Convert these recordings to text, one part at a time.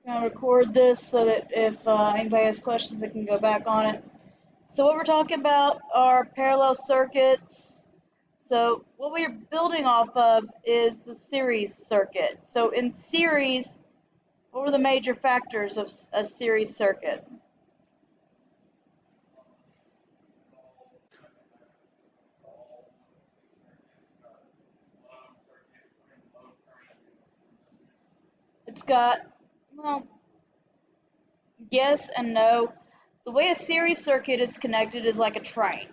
I'm going to record this so that if anybody has questions, they can go back on it. So what we're talking about are parallel circuits. So what we're building off of is the series circuit. So in series, what were the major factors of a series circuit? It's got, well, yes and no. The way a series circuit is connected is like a train,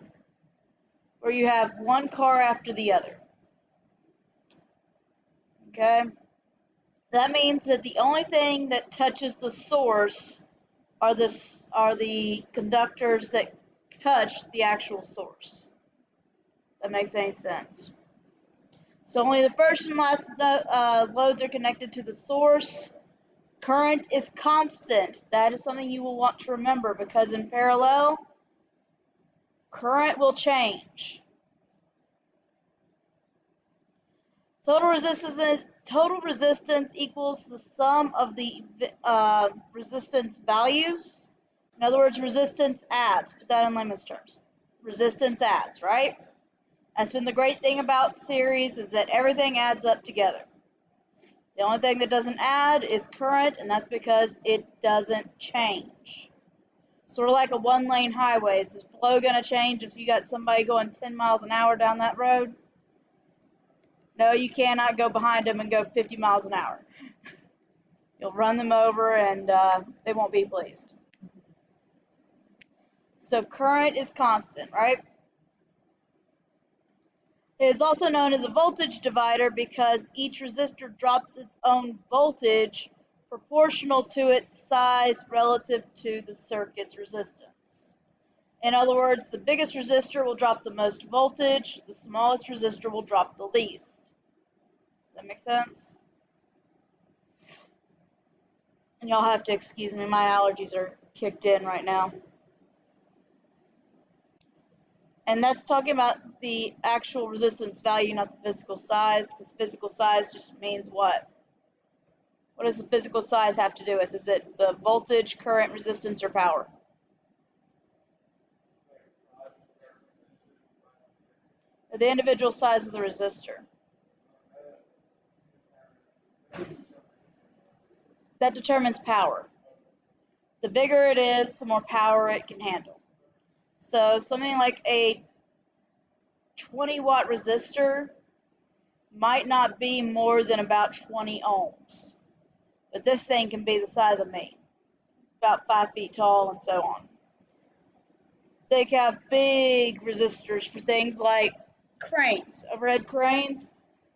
where you have one car after the other. Okay? That means that the only thing that touches the source are the conductors that touch the actual source. That makes any sense. So only the first and last loads are connected to the source. Current is constant. That is something you will want to remember because in parallel, current will change. Total resistance equals the sum of the resistance values. In other words, resistance adds. Put that in layman's terms. Resistance adds, right? That's been the great thing about series is that everything adds up together. The only thing that doesn't add is current, and that's because it doesn't change. Sort of like a one-lane highway. Is this flow going to change if you got somebody going 10 miles an hour down that road? No, you cannot go behind them and go 50 miles an hour. You'll run them over and they won't be pleased. So current is constant, right? It is also known as a voltage divider because each resistor drops its own voltage proportional to its size relative to the circuit's resistance. In other words, the biggest resistor will drop the most voltage, the smallest resistor will drop the least. Does that make sense? And y'all have to excuse me, my allergies are kicked in right now. And that's talking about the actual resistance value, not the physical size, because physical size just means what? What does the physical size have to do with? Is it the voltage, current, resistance, or power? Or the individual size of the resistor. That determines power. The bigger it is, the more power it can handle. So something like a 20-watt resistor might not be more than about 20 ohms. But this thing can be the size of me, about 5 feet tall and so on. They have big resistors for things like cranes, overhead cranes.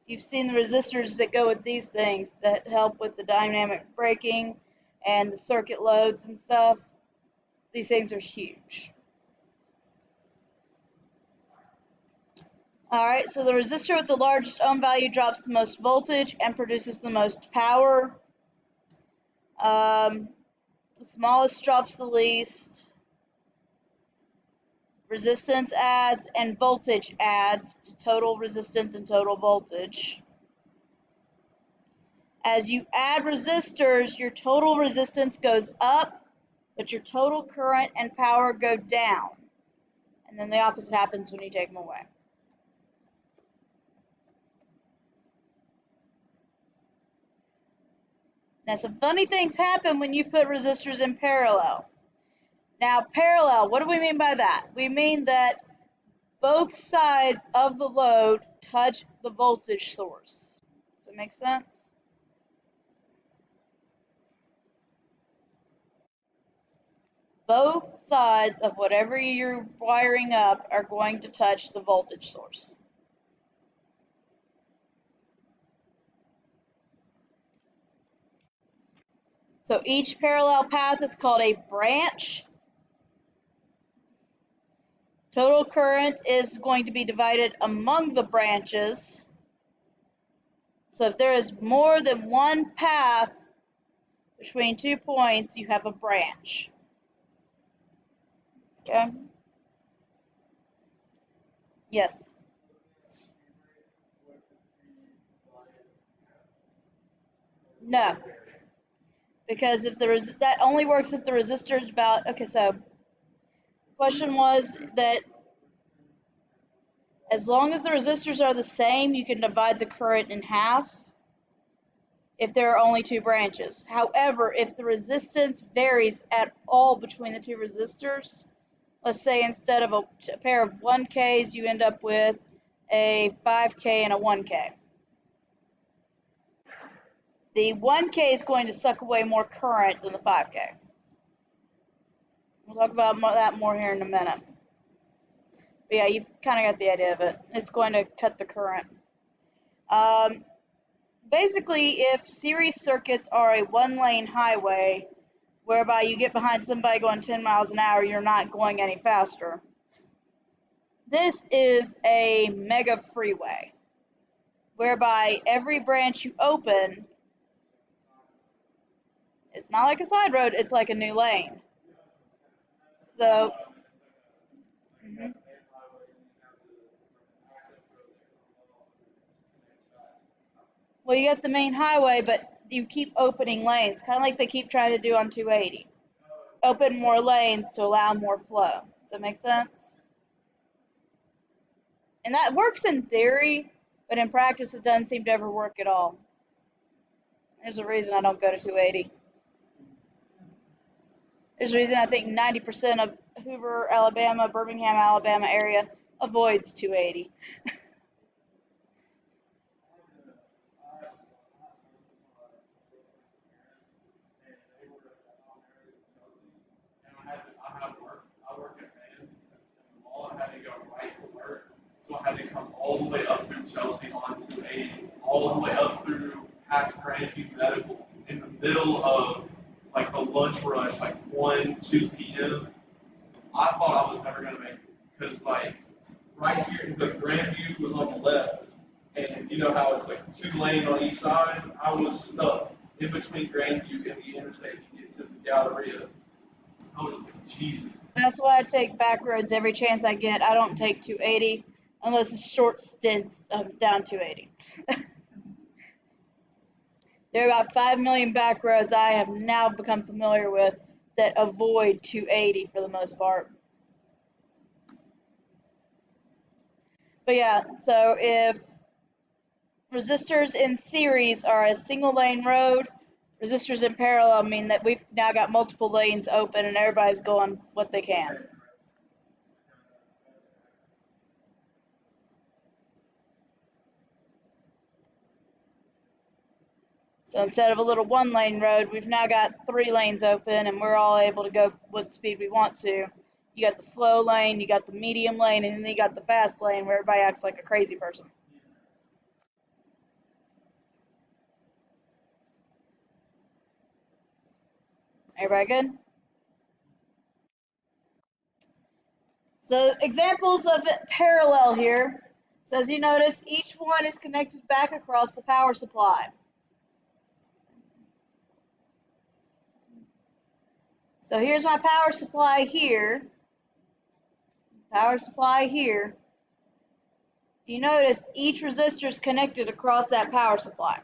You've seen the resistors that go with these things that help with the dynamic braking and the circuit loads and stuff. These things are huge. Alright, so the resistor with the largest ohm value drops the most voltage and produces the most power. The smallest drops the least. Resistance adds and voltage adds to total resistance and total voltage. As you add resistors, your total resistance goes up, but your total current and power go down. And then the opposite happens when you take them away. Now, some funny things happen when you put resistors in parallel. Now, parallel, what do we mean by that? We mean that both sides of the load touch the voltage source. Does that make sense? Both sides of whatever you're wiring up are going to touch the voltage source. So each parallel path is called a branch. Total current is going to be divided among the branches. So if there is more than one path between 2 points, you have a branch. Okay? Yes. No. because if that only works if the resistor is about, okay, so question was that as long as the resistors are the same, you can divide the current in half if there are only two branches. However, if the resistance varies at all between the two resistors, let's say instead of a pair of 1Ks, you end up with a 5K and a 1K. The 1K is going to suck away more current than the 5K. We'll talk about that more here in a minute. But yeah, you've kind of got the idea of it. It's going to cut the current. Basically, if series circuits are a one-lane highway, whereby you get behind somebody going 10 miles an hour, you're not going any faster. This is a mega freeway, whereby every branch you open, it's not like a side road, it's like a new lane. So, well, you got the main highway, but you keep opening lanes, kind of like they keep trying to do on 280. Open more lanes to allow more flow. Does that make sense? And that works in theory, but in practice it doesn't seem to ever work at all. There's a reason I don't go to 280. There's a reason I think 90% of Hoover, Alabama, Birmingham, Alabama area avoids 280. I work at Vans in the mall. I had to go right to work, so I had to come all the way up through Chelsea on 280, all the way up through past Grandview Medical in the middle of like the lunch rush, like 1, 2 p.m. I thought I was never gonna make it because like right here, the Grandview was on the left, and you know how it's like 2 lane on each side. I was stuck in between Grandview and the interstate to get to the Galleria. I was like, Jesus. That's why I take back roads every chance I get. I don't take 280 unless it's short stints down 280. There are about 5 million back roads I have now become familiar with that avoid 280 for the most part. But yeah, so if resistors in series are a single lane road, resistors in parallel mean that we've now got multiple lanes open and everybody's going what they can. So instead of a little one lane road, we've now got 3 lanes open and we're all able to go what speed we want to. You got the slow lane, you got the medium lane, and then you got the fast lane where everybody acts like a crazy person. Everybody good? So examples of it parallel here. So as you notice, each one is connected back across the power supply. So here's my power supply here. Power supply here. If you notice, each resistor is connected across that power supply.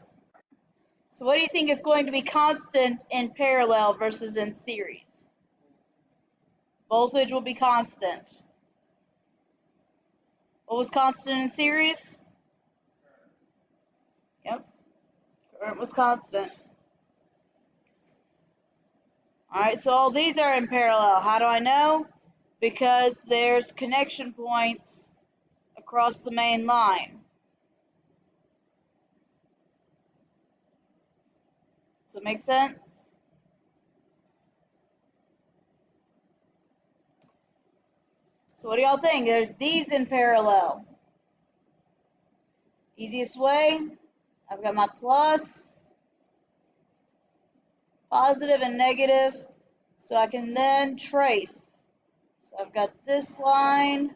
So what do you think is going to be constant in parallel versus in series? Voltage will be constant. What was constant in series? Yep, current was constant. All right, so all these are in parallel. How do I know? Because there's connection points across the main line. Does it make sense? So what do y'all think? Are these in parallel? Easiest way, I've got my plus, positive and negative, so I can then trace. So I've got this line,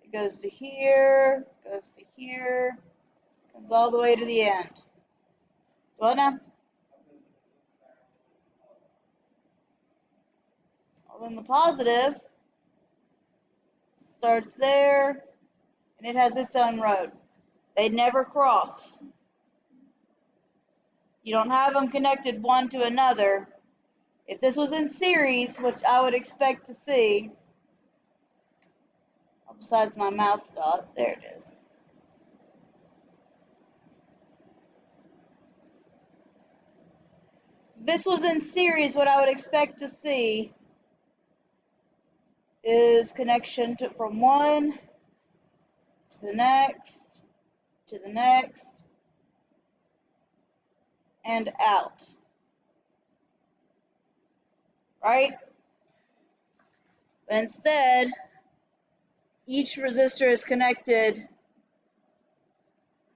it goes to here, goes to here, comes all the way to the end. What now? Well, then the positive starts there, and it has its own road. They never cross. You don't have them connected one to another. If this was in series, which I would expect to see, besides my mouse dot, there it is. If this was in series, what I would expect to see is connection from one to the next, and out. Right? But instead, each resistor is connected,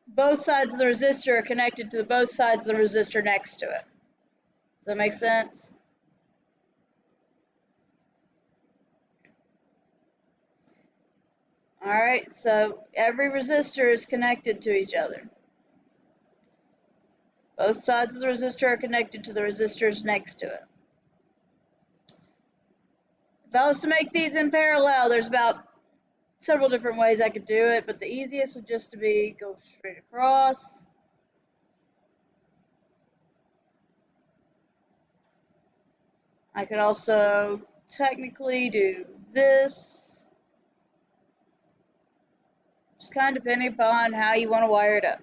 both sides of the resistor are connected to both sides of the resistor next to it. Does that make sense? Alright, so every resistor is connected to each other. Both sides of the resistor are connected to the resistors next to it. If I was to make these in parallel, there's about several different ways I could do it, but the easiest would just to be go straight across. I could also technically do this. Just kind of depending upon how you want to wire it up.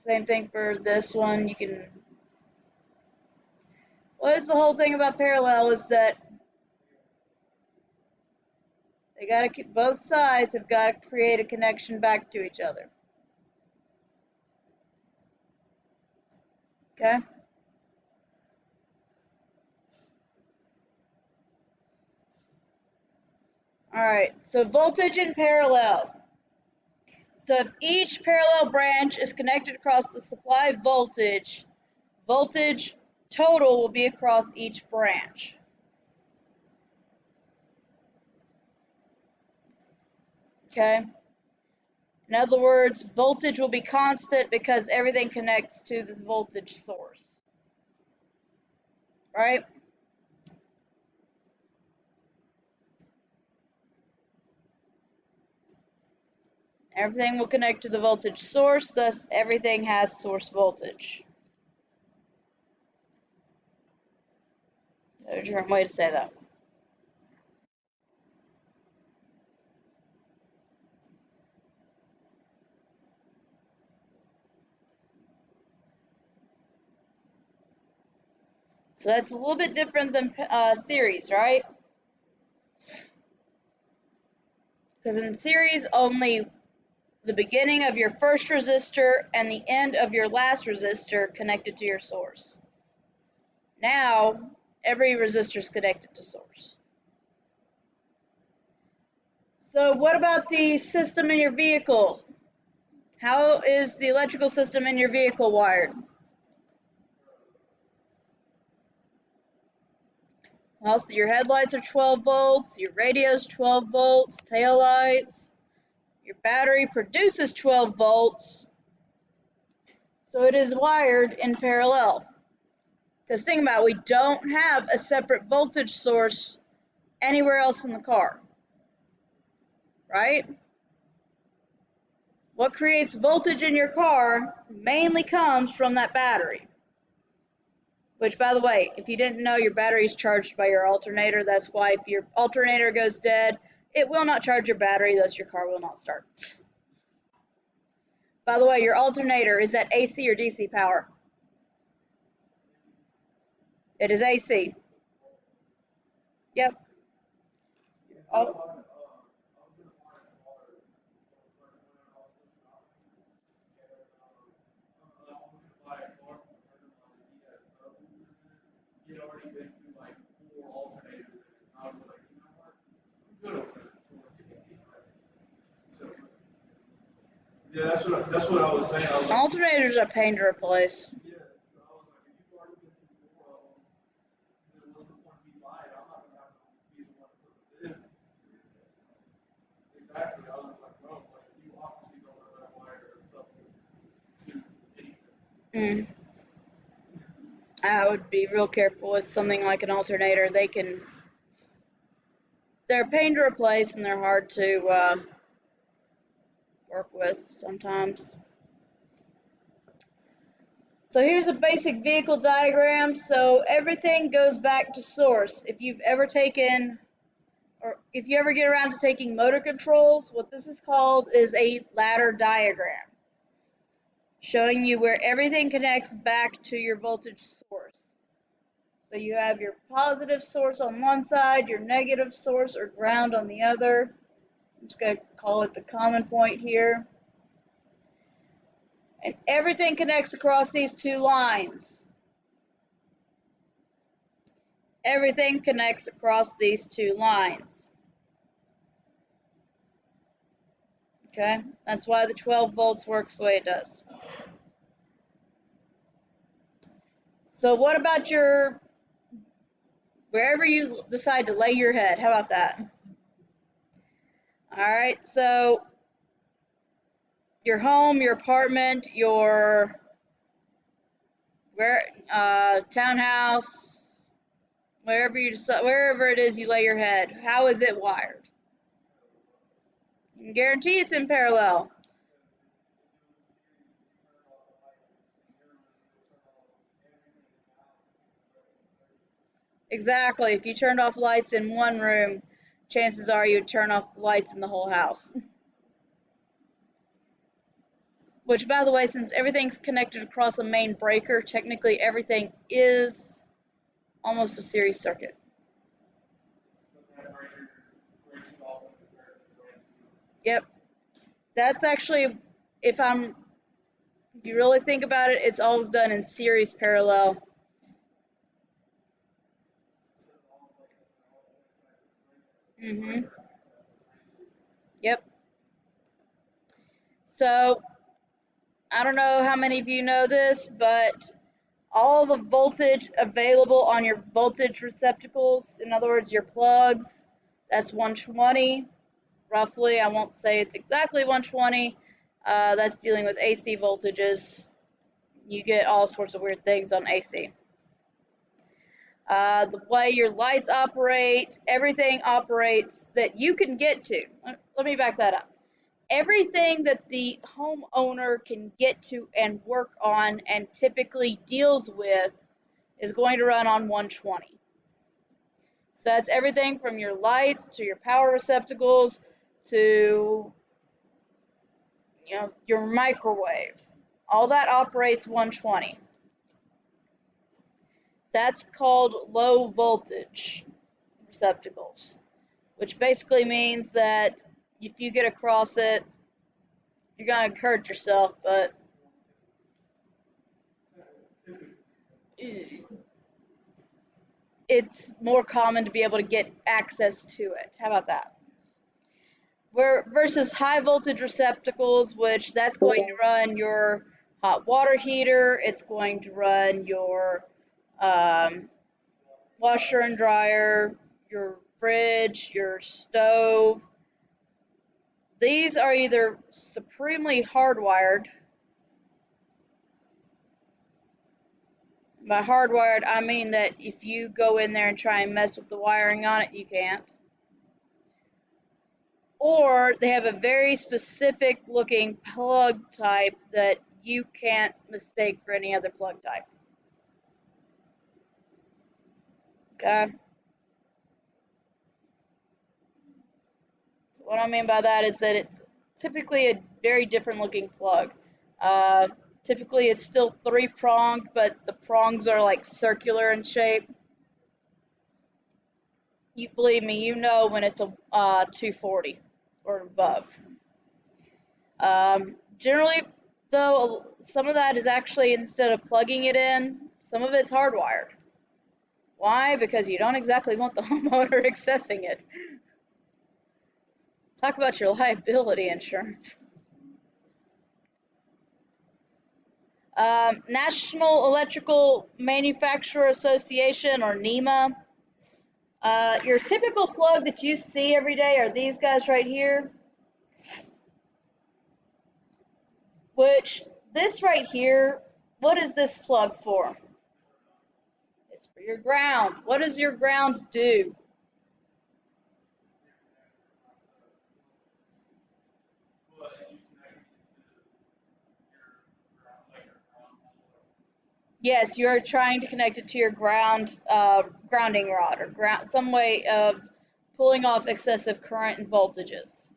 Same thing for this one. You can. What is the whole thing about parallel is that they got to keep, both sides have got to create a connection back to each other. Okay? Alright, so voltage in parallel. So if each parallel branch is connected across the supply voltage, voltage total will be across each branch. Okay? In other words, voltage will be constant because everything connects to this voltage source. Right? Everything will connect to the voltage source, thus everything has source voltage. There's a different way to say that. So that's a little bit different than series, right? Because in series, only the beginning of your first resistor and the end of your last resistor connected to your source. Now, every resistor is connected to source. So what about the system in your vehicle? How is the electrical system in your vehicle wired? Well, so your headlights are 12 volts, your radio's 12 volts, tail lights, your battery produces 12 volts, so it is wired in parallel. Because think about it, we don't have a separate voltage source anywhere else in the car, right? What creates voltage in your car mainly comes from that battery. Which, by the way, if you didn't know, your battery is charged by your alternator. That's why if your alternator goes dead, it will not charge your battery, thus your car will not start. By the way, your alternator, is that AC or DC power? It is AC. Yep. Oh. He had already been through like 4 alternators, and I was like, you know what? I'm good with it. So, yeah, that's what I was saying. I was like, Alternators are a pain to replace. yeah, so I was like, if you've already been through 4 of them, then what's the point of me buying? I'm not gonna have to be the one to put it in. Exactly. I was like, bro, like you obviously don't know how to wire something to anything. I would be real careful with something like an alternator. They're a pain to replace and they're hard to work with sometimes. So here's a basic vehicle diagram. So everything goes back to source. If you've ever taken, or if you ever get around to taking motor controls, what this is called is a ladder diagram, showing you where everything connects back to your voltage source. So you have your positive source on one side, your negative source or ground on the other. I'm just going to call it the common point here. And everything connects across these two lines. Everything connects across these two lines. Okay, that's why the 12 volts works the way it does. So what about your, wherever you decide to lay your head, how about that? All right, so your home, your apartment, your townhouse, wherever you decide, wherever it is you lay your head, how is it wired? I can guarantee it's in parallel. Exactly. If you turned off lights in one room, chances are you'd turn off the lights in the whole house. Which, by the way, since everything's connected across a main breaker, technically everything is almost a series circuit. Yep. That's actually, if you really think about it, it's all done in series parallel. Yep. So, I don't know how many of you know this, but all the voltage available on your voltage receptacles, in other words, your plugs, that's 120, roughly. I won't say it's exactly 120. That's dealing with AC voltages. You get all sorts of weird things on AC. The way your lights operate, everything operates that you can get to. Let me back that up. Everything that the homeowner can get to and work on and typically deals with is going to run on 120. So that's everything from your lights to your power receptacles to your microwave. All that operates 120. That's called low voltage receptacles, which basically means that if you get across it, you're going to hurt yourself, but it's more common to be able to get access to it. How about that? Versus high voltage receptacles, which that's going to run your hot water heater, it's going to run your washer and dryer, your fridge, your stove. These are either supremely hardwired. By hardwired, I mean that if you go in there and try and mess with the wiring on it, you can't. Or they have a very specific looking plug type that you can't mistake for any other plug type. Okay? So what I mean by that is that it's typically a very different looking plug. Typically it's still three-pronged, but the prongs are like circular in shape. You believe me, you know when it's a 240 or above. Generally, though, some of that is actually, instead of plugging it in, some of it's hardwired. Why? Because you don't exactly want the homeowner accessing it. Talk about your liability insurance. National Electrical Manufacturer Association, or NEMA. Your typical plug that you see every day are these guys right here. Which, this right here, what is this plug for? It's for your ground. What does your ground do? Yes, you're trying to connect it to your grounding rod or some way of pulling off excessive current and voltages.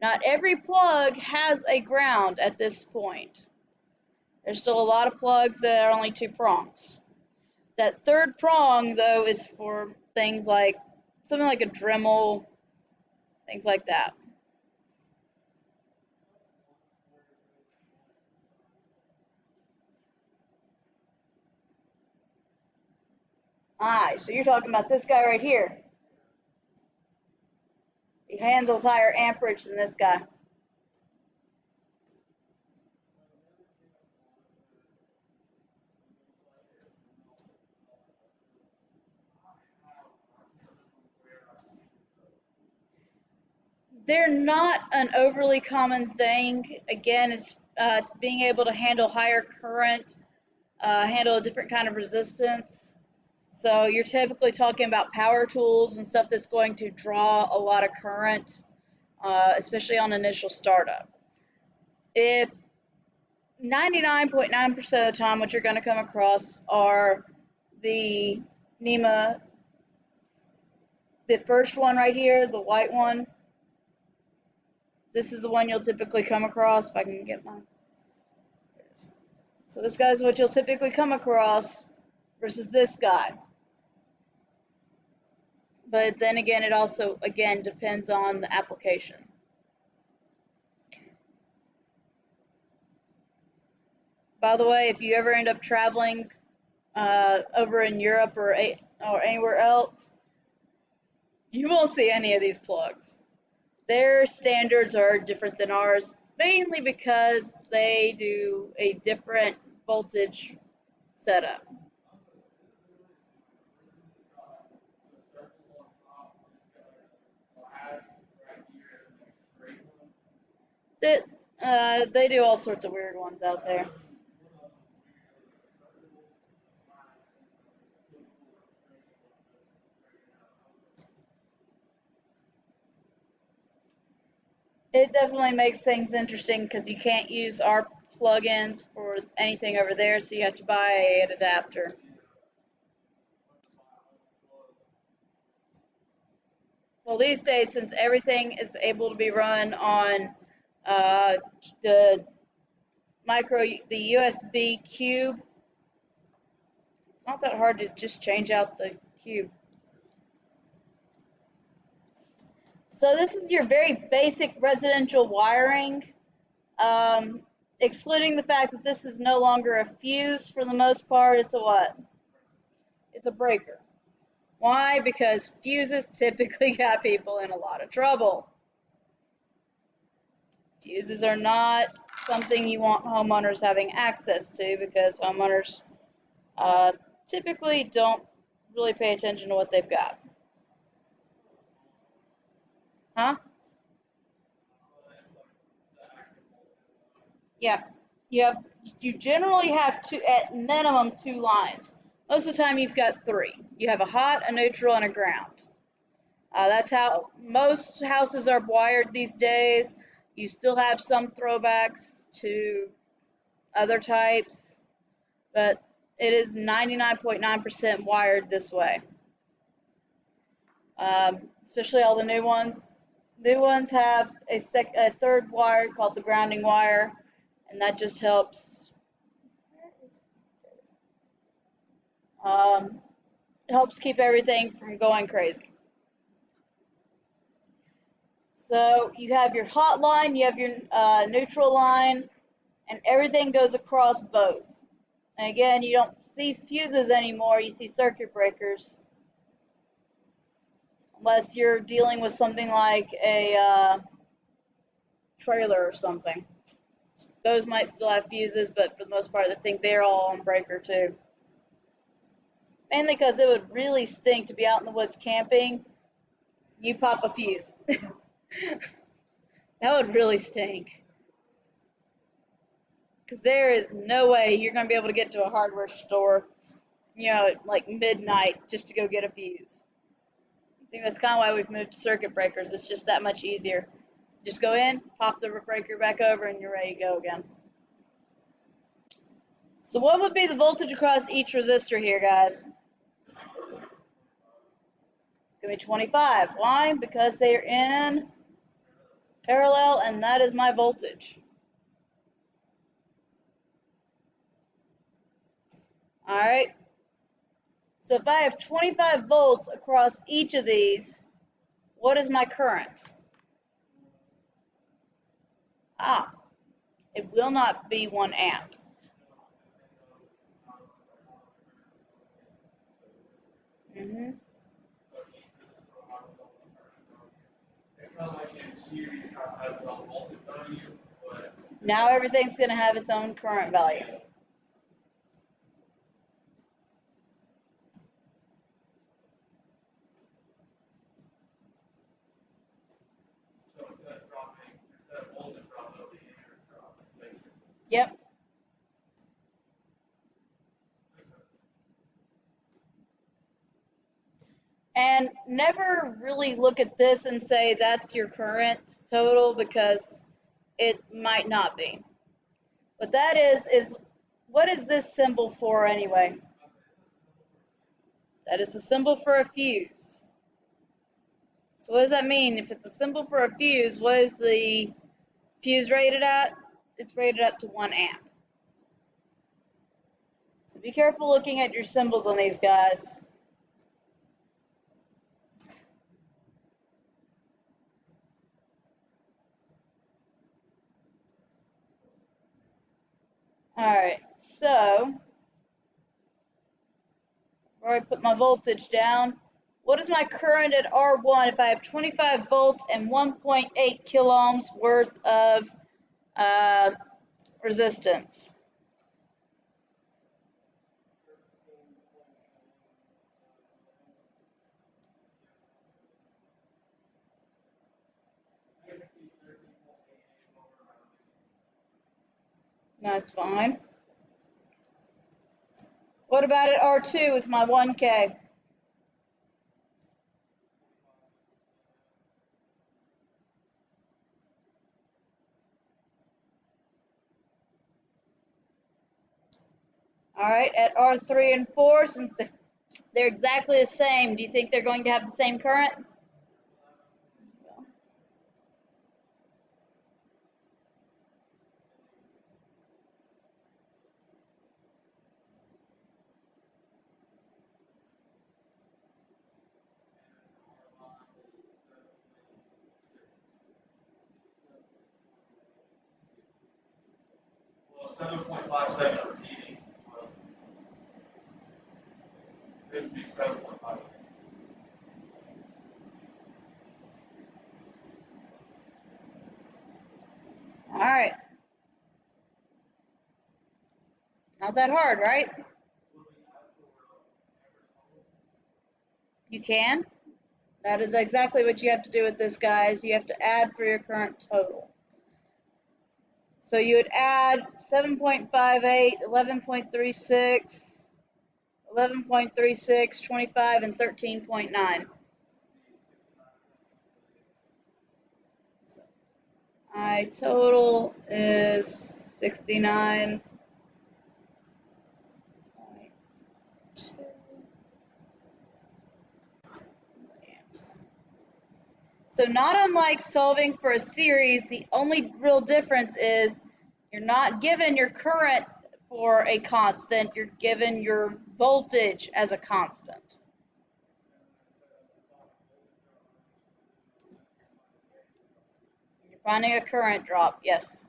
Not every plug has a ground at this point. There's still a lot of plugs that are only 2 prongs. That third prong, though, is for things like something like a Dremel, things like that. Alright, so you're talking about this guy right here. He handles higher amperage than this guy. They're not an overly common thing. Again, it's being able to handle higher current, handle a different kind of resistance. So you're typically talking about power tools and stuff that's going to draw a lot of current, especially on initial startup. If 99.9% of the time what you're going to come across are the NEMA, the first one right here, the white one. This is the one you'll typically come across. If I can get mine. So this guy's what you'll typically come across versus this guy. But then again, it also, again, depends on the application. By the way, if you ever end up traveling over in Europe or anywhere else, you won't see any of these plugs. Their standards are different than ours, mainly because they do a different voltage setup. They do all sorts of weird ones out there. It definitely makes things interesting because you can't use our plugins for anything over there, so you have to buy an adapter. Well, these days, since everything is able to be run on uh, the the USB cube, it's not that hard to just change out the cube. So this is your very basic residential wiring, excluding the fact that this is no longer a fuse for the most part. It's a what? It's a breaker. Why? Because fuses typically got people in a lot of trouble. Fuses are not something you want homeowners having access to because homeowners typically don't really pay attention to what they've got. Huh? Yeah. You generally have at minimum 2 lines. Most of the time you've got 3. You have a hot, a neutral, and a ground. That's how most houses are wired these days. You still have some throwbacks to other types, but it is 99.9% wired this way. Especially all the new ones. New ones have a third wire called the grounding wire, and that just helps keep everything from going crazy. So you have your hot line, you have your neutral line, and everything goes across both. And again, you don't see fuses anymore, you see circuit breakers. Unless you're dealing with something like a trailer or something. Those might still have fuses, but for the most part, I think they're all on breaker too. Mainly because it would really stink to be out in the woods camping. You pop a fuse. That would really stink. Because there is no way you're going to be able to get to a hardware store, like midnight just to go get a fuse. I think that's kind of why we've moved to circuit breakers. It's just that much easier. Just go in, pop the breaker back over, and you're ready to go again. So what would be the voltage across each resistor here, guys? Give me 25. Why? Because they are in parallel, and that is my voltage. All right. So if I have 25 volts across each of these, what is my current? It will not be 1 amp. It's not like in series has its own voltage value, but Now everything's going to have its own current value. so instead of voltage drop, it'll be amperage drop, basically. Yep. And never really look at this and say that's your current total, because it might not be. What that is what is this symbol for anyway? That is the symbol for a fuse. So what does that mean? If it's a symbol for a fuse, what is the fuse rated at? It's rated up to 1 amp. So be careful looking at your symbols on these guys. Alright, so where I put my voltage down, what is my current at R1 if I have 25 volts and 1.8 kiloohms worth of resistance? That's fine. What about at R2 with my 1K? All right, at R3 and 4, since they're exactly the same, do you think they're going to have the same current? Well, 7.57 repeating. It would be 7.5. All right. Not that hard, right? You can. That is exactly what you have to do with this, guys. You have to add for your current total. So you would add 7.58, 11.36, 11.36, 25, and 13.9. My total is 69.2. So not unlike solving for a series, the only real difference is you're not given your current for a constant, you're given your voltage as a constant. You're finding a current drop, yes.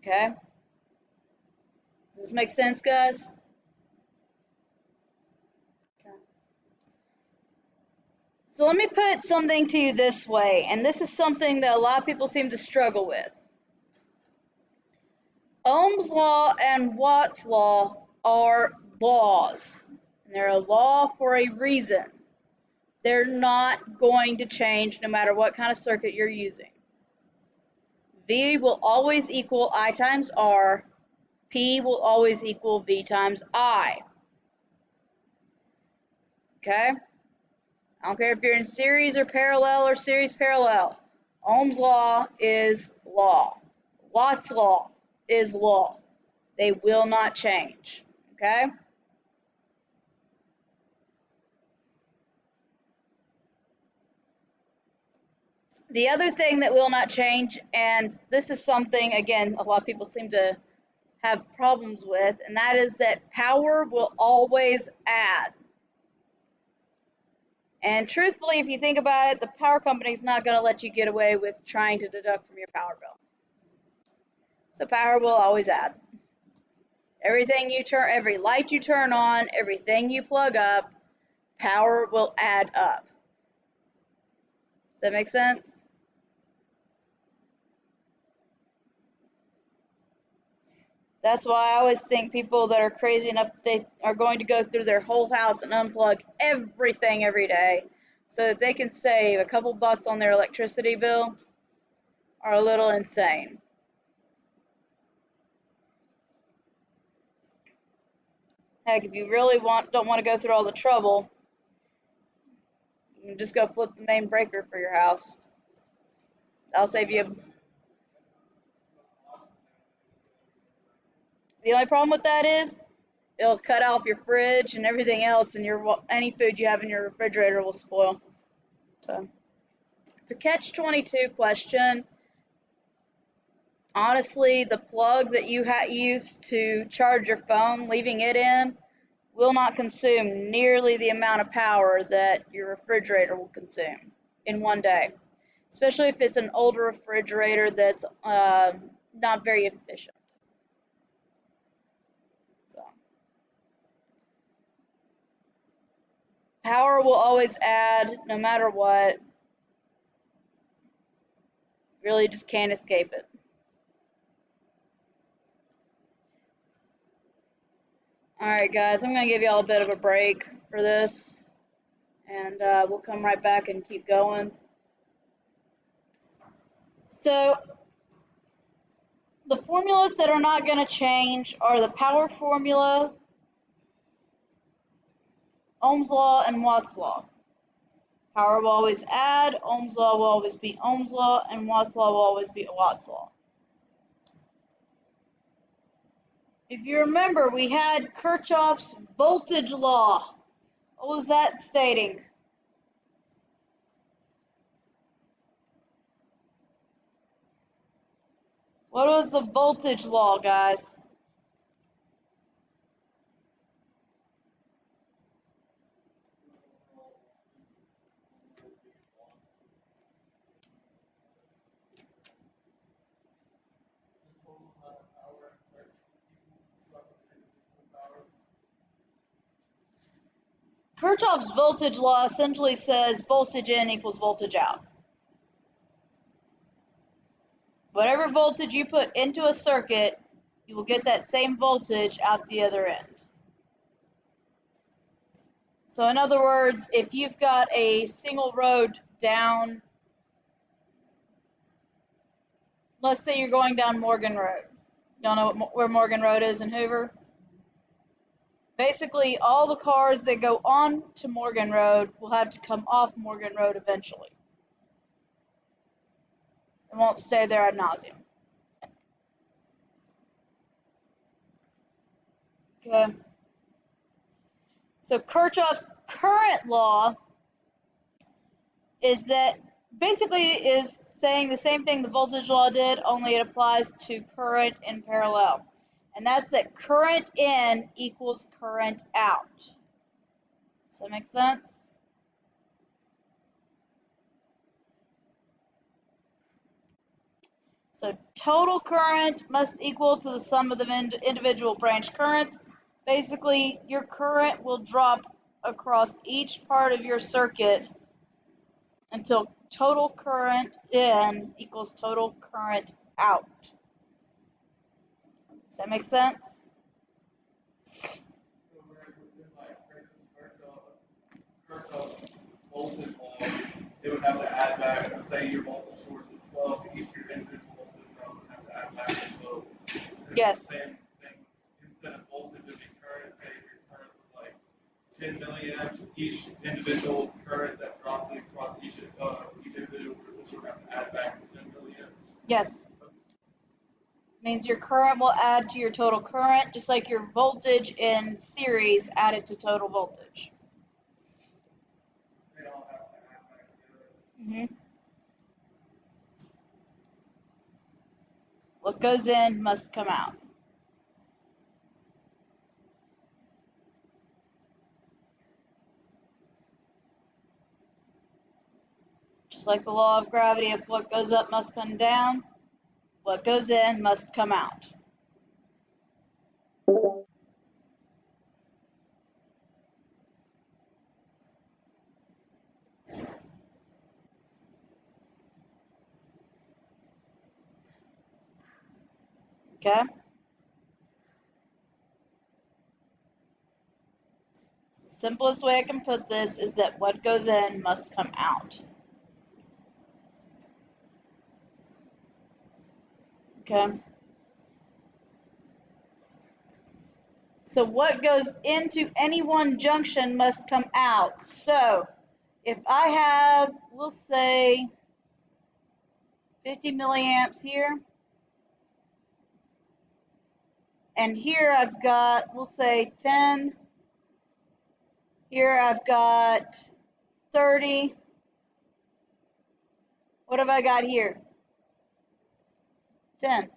Okay. Does this make sense, guys? Okay. So let me put something to you this way, and this is something that a lot of people seem to struggle with. Ohm's law and Watt's law are laws, and they're a law for a reason. They're not going to change no matter what kind of circuit you're using. V will always equal I times R. P will always equal V times I. Okay? I don't care if you're in series or parallel or series parallel. Ohm's law is law. Watt's law is law. They will not change, okay? The other thing that will not change, and this is something, again, a lot of people seem to have problems with, and that is that power will always add. And truthfully, if you think about it, the power company is not going to let you get away with trying to deduct from your power bill. So power will always add. Everything you turn, every light you turn on, everything you plug up, power will add up. Does that make sense? That's why I always think people that are crazy enough, they are going to go through their whole house and unplug everything every day so that they can save a couple bucks on their electricity bill are a little insane. Heck, if you really don't want to go through all the trouble, you can just go flip the main breaker for your house. That'll save you. The only problem with that is it'll cut off your fridge and everything else, and any food you have in your refrigerator will spoil. So it's a catch-22 question. Honestly, the plug that you use to charge your phone, leaving it in, will not consume nearly the amount of power that your refrigerator will consume in one day, especially if it's an older refrigerator that's not very efficient. So, power will always add no matter what. Really just can't escape it. Alright guys, I'm going to give y'all a bit of a break for this, and we'll come right back and keep going. So, the formulas that are not going to change are the power formula, Ohm's law, and Watt's law. Power will always add, Ohm's law will always be Ohm's law, and Watt's law will always be Watt's law. If you remember, we had Kirchhoff's voltage law. What was that stating? What was the voltage law, guys? Kirchhoff's voltage law essentially says voltage in equals voltage out. Whatever voltage you put into a circuit, you will get that same voltage out the other end. So in other words, if you've got a single road down, let's say you're going down Morgan Road. Y'all know where Morgan Road is in Hoover? Basically, all the cars that go on to Morgan Road will have to come off Morgan Road eventually. It won't stay there ad nauseum. Okay. So Kirchhoff's current law is that basically is saying the same thing the voltage law did, only it applies to current in parallel. And that's that current in equals current out. Does that make sense? So total current must equal to the sum of the individual branch currents. Basically, your current will drop across each part of your circuit until total current in equals total current out. Does that make sense? Kirchhoff's voltage law, it would have to add back, say your voltage source is 12, each of your individual voltage drop would have to add back as well. Yes. Same thing, instead of voltage, it'd be current, say if your current was like 10 milliamps, each individual current that dropped across each individual resistor would have to add back to 10 milliamps. Yes. Means your current will add to your total current, just like your voltage in series added to total voltage. They all have to add back together. What goes in must come out. Just like the law of gravity, if what goes up must come down, what goes in must come out. Okay? Simplest way I can put this is that what goes in must come out. Okay? So what goes into any one junction must come out. So if I have, we'll say, 50 milliamps here, and here I've got, we'll say 10, here I've got 30. What have I got here? 10.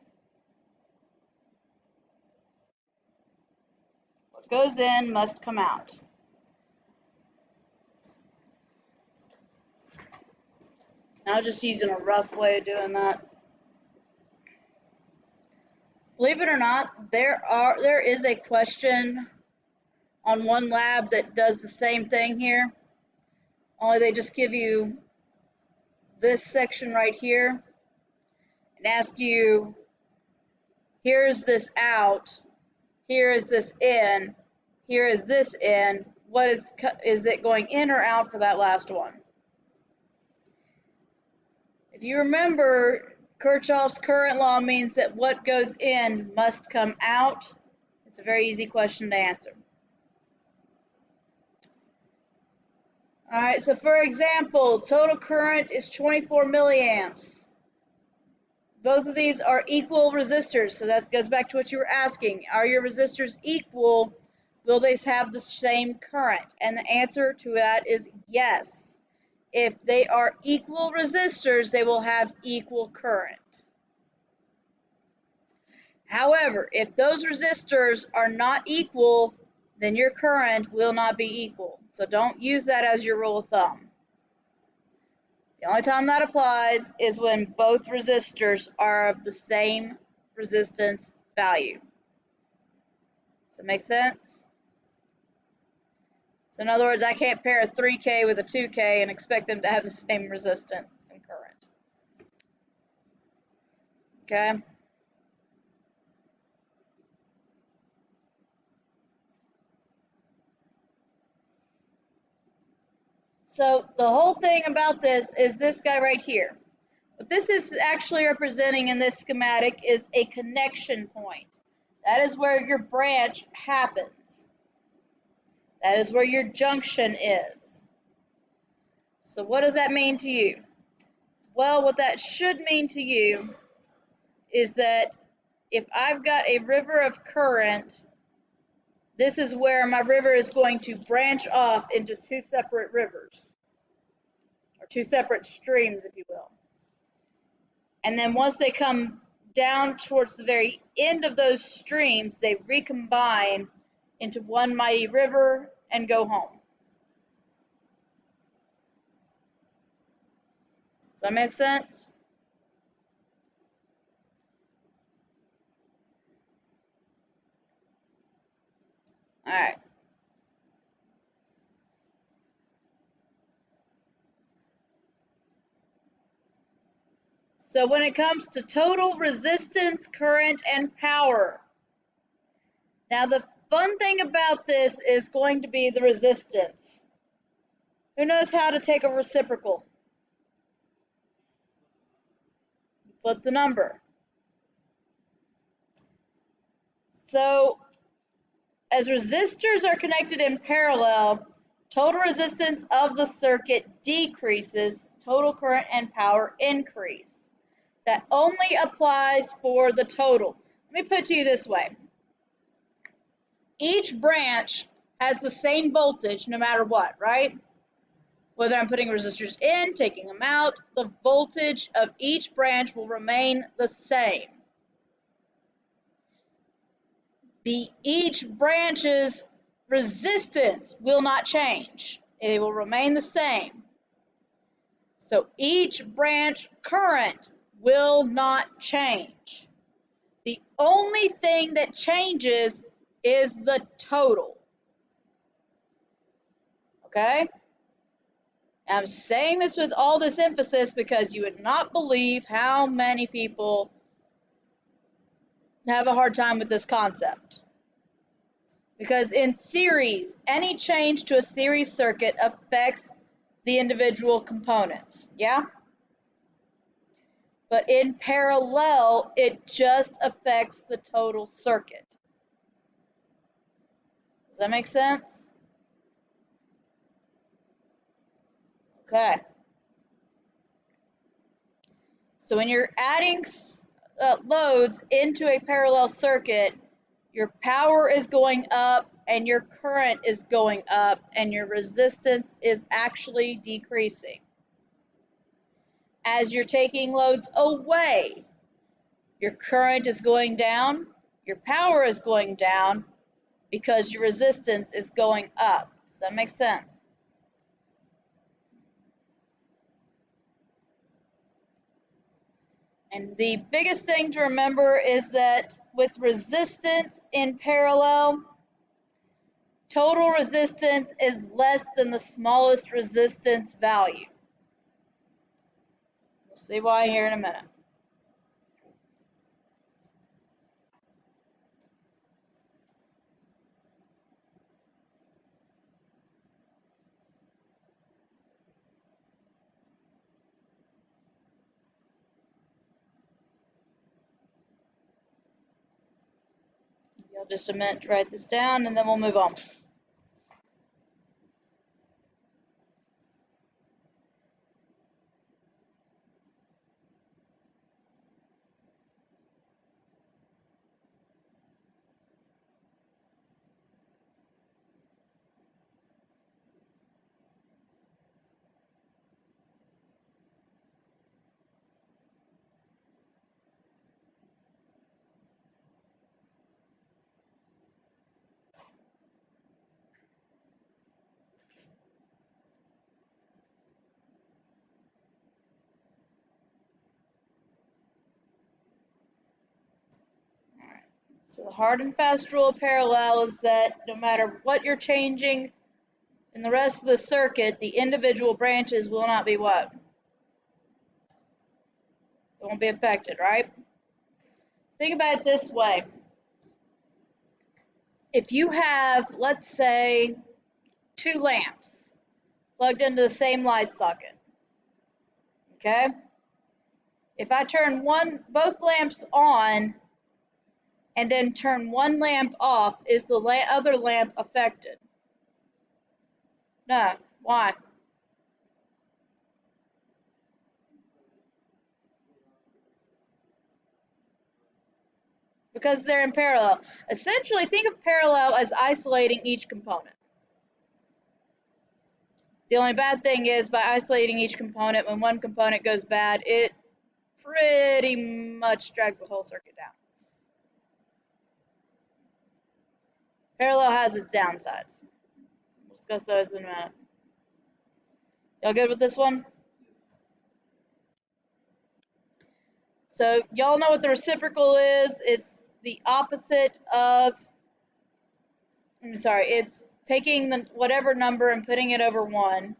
What goes in must come out. Now just using a rough way of doing that. Believe it or not, there is a question on one lab that does the same thing here. Only they just give you this section right here and ask you, here's this out, here is this in, here is this in. What is it going in or out for that last one? If you remember, Kirchhoff's current law means that what goes in must come out. It's a very easy question to answer. All right, so for example, total current is 24 milliamps. Both of these are equal resistors, so that goes back to what you were asking. Are your resistors equal? Will they have the same current? And the answer to that is yes. If they are equal resistors, they will have equal current. However, if those resistors are not equal, then your current will not be equal. So don't use that as your rule of thumb. The only time that applies is when both resistors are of the same resistance value. Does that make sense? So in other words, I can't pair a 3K with a 2K and expect them to have the same resistance and current. Okay? So the whole thing about this is this guy right here. What this is actually representing in this schematic is a connection point. That is where your branch happens. That is where your junction is. So what does that mean to you? Well, what that should mean to you is that if I've got a river of current, this is where my river is going to branch off into two separate rivers, or two separate streams, if you will. And then once they come down towards the very end of those streams, they recombine into one mighty river and go home. Does that make sense? All right. So when it comes to total resistance, current, and power, now the fun thing about this is going to be the resistance. Who knows how to take a reciprocal? Flip the number. So as resistors are connected in parallel, total resistance of the circuit decreases, total current and power increase. That only applies for the total. Let me put it to you this way. Each branch has the same voltage no matter what, right? Whether I'm putting resistors in, taking them out, the voltage of each branch will remain the same. Each branch's resistance will not change. It will remain the same. So each branch current will not change. The only thing that changes is the total. Okay? I'm saying this with all this emphasis because you would not believe how many people have a hard time with this concept. Because in series, any change to a series circuit affects the individual components, yeah? But in parallel, it just affects the total circuit. Does that make sense? Okay. So when you're adding loads into a parallel circuit, your power is going up and your current is going up and your resistance is actually decreasing. As you're taking loads away, your current is going down, your power is going down because your resistance is going up. Does that make sense? And the biggest thing to remember is that with resistance in parallel, total resistance is less than the smallest resistance value. We'll see why here in a minute. Give you just a minute to write this down and then we'll move on. So the hard and fast rule of parallel is that no matter what you're changing in the rest of the circuit, the individual branches will not be what? They won't be affected, right? Think about it this way. If you have, let's say, 2 lamps plugged into the same light socket, okay? If I turn both lamps on and then turn one lamp off, is the other lamp affected? No. Why? Because they're in parallel. Essentially, think of parallel as isolating each component. The only bad thing is by isolating each component, when one component goes bad, it pretty much drags the whole circuit down. Parallel has its downsides. We'll discuss those in a minute. Y'all good with this one? So y'all know what the reciprocal is. It's the opposite of, it's taking whatever number and putting it over 1.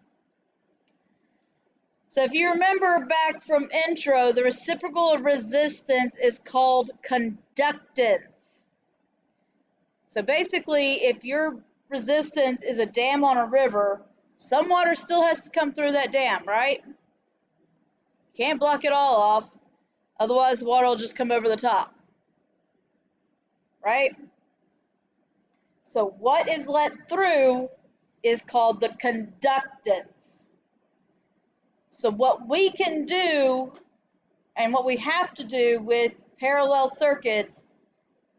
So if you remember back from intro, the reciprocal of resistance is called conductance. So basically, if your resistance is a dam on a river, some water still has to come through that dam, right? You can't block it all off, otherwise the water will just come over the top, right? So what is let through is called the conductance. So what we can do And what we have to do with parallel circuits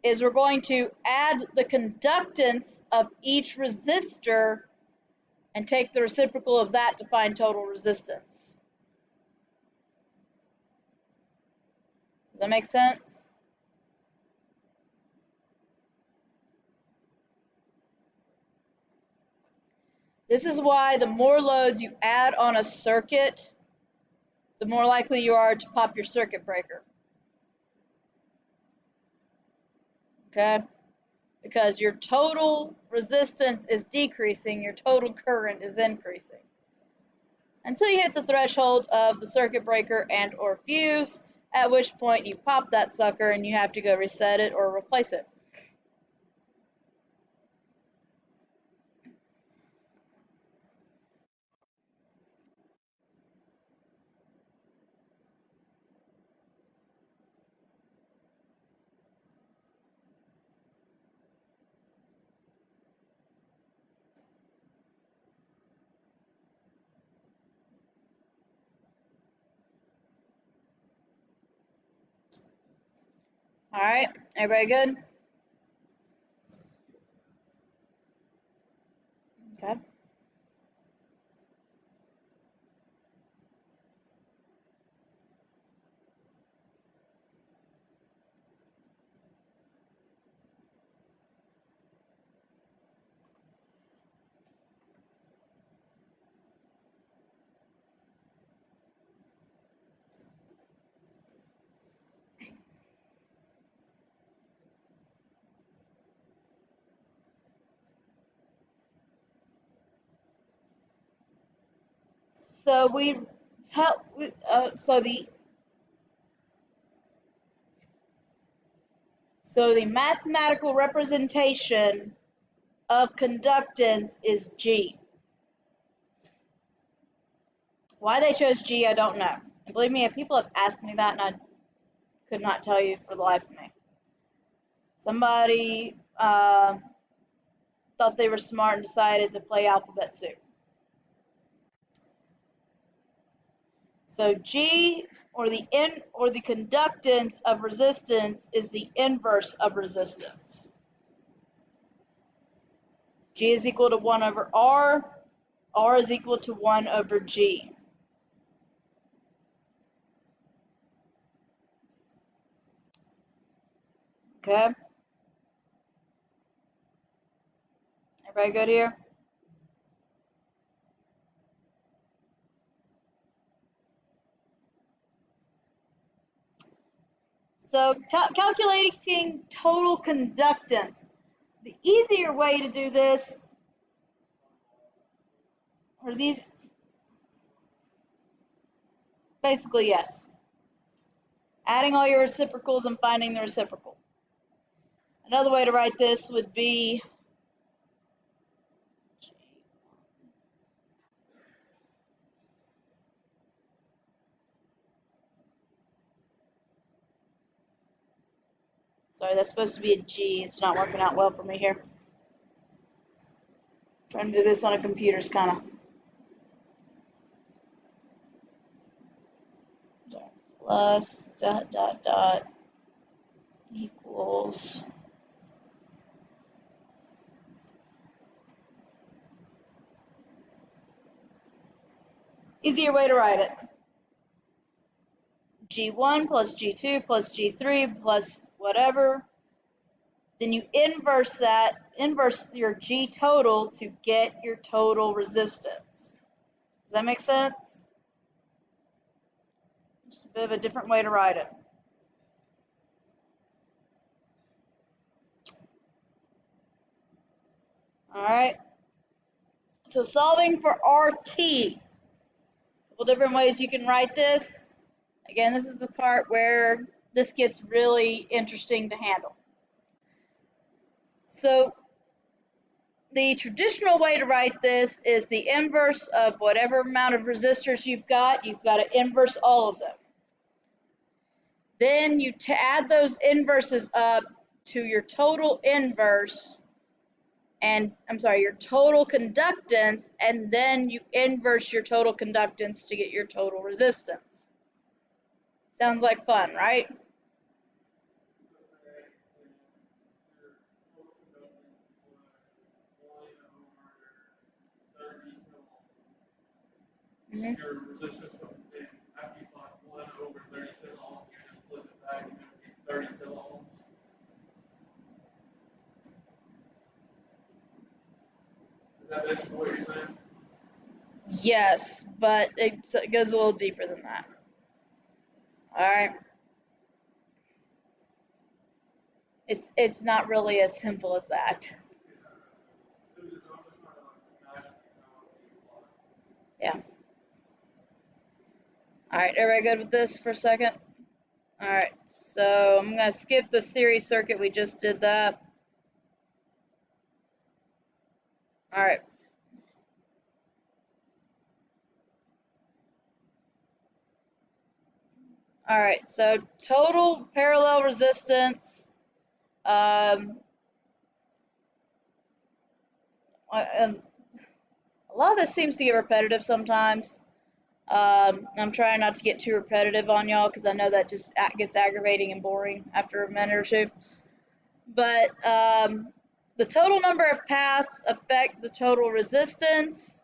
is we're going to add the conductance of each resistor and take the reciprocal of that to find total resistance. Does that make sense? This is why the more loads you add on a circuit, the more likely you are to pop your circuit breaker. Okay? Because your total resistance is decreasing, your total current is increasing. Until you hit the threshold of the circuit breaker and or fuse, at which point you pop that sucker and you have to go reset it or replace it. All right, everybody good? Okay. So the mathematical representation of conductance is G. Why they chose G, I don't know. And believe me, if people have asked me that, and I could not tell you for the life of me. Somebody thought they were smart and decided to play alphabet soup. So G, or the conductance of resistance, is the inverse of resistance. G is equal to 1 over R. R is equal to 1 over G. Okay? Everybody good here? So calculating total conductance. The easier way to do this are these. Basically, yes. Adding all your reciprocals and finding the reciprocal. Another way to write this would be sorry, that's supposed to be a G. It's not working out well for me here. Trying to do this on a computer is kind of plus dot dot dot equals easier way to write it. G1 plus G2 plus G3 plus whatever. Then you inverse your G total to get your total resistance. Does that make sense? Just a bit of a different way to write it. All right. So solving for RT. A couple different ways you can write this. Again, this is the part where this gets really interesting to handle. So the traditional way to write this is the inverse of whatever amount of resistors you've got to inverse all of them. Then you add those inverses up to your total inverse, your total conductance, and then you inverse your total conductance to get your total resistance. Sounds like fun, right? Mm-hmm. Your resistance to after you find 1 over 30 kiloohms, you just split it back and it would be 30 kiloohms. Is that basically what you're saying? Yes, but it goes a little deeper than that. All right. It's not really as simple as that. Yeah. All right, everybody good with this for a second? All right, so I'm going to skip the series circuit. We just did that. All right. All right, so total parallel resistance. Um, a lot of this seems to get repetitive sometimes. I'm trying not to get too repetitive on y'all because I know that just gets aggravating and boring after a minute or two. But the total number of paths affect the total resistance.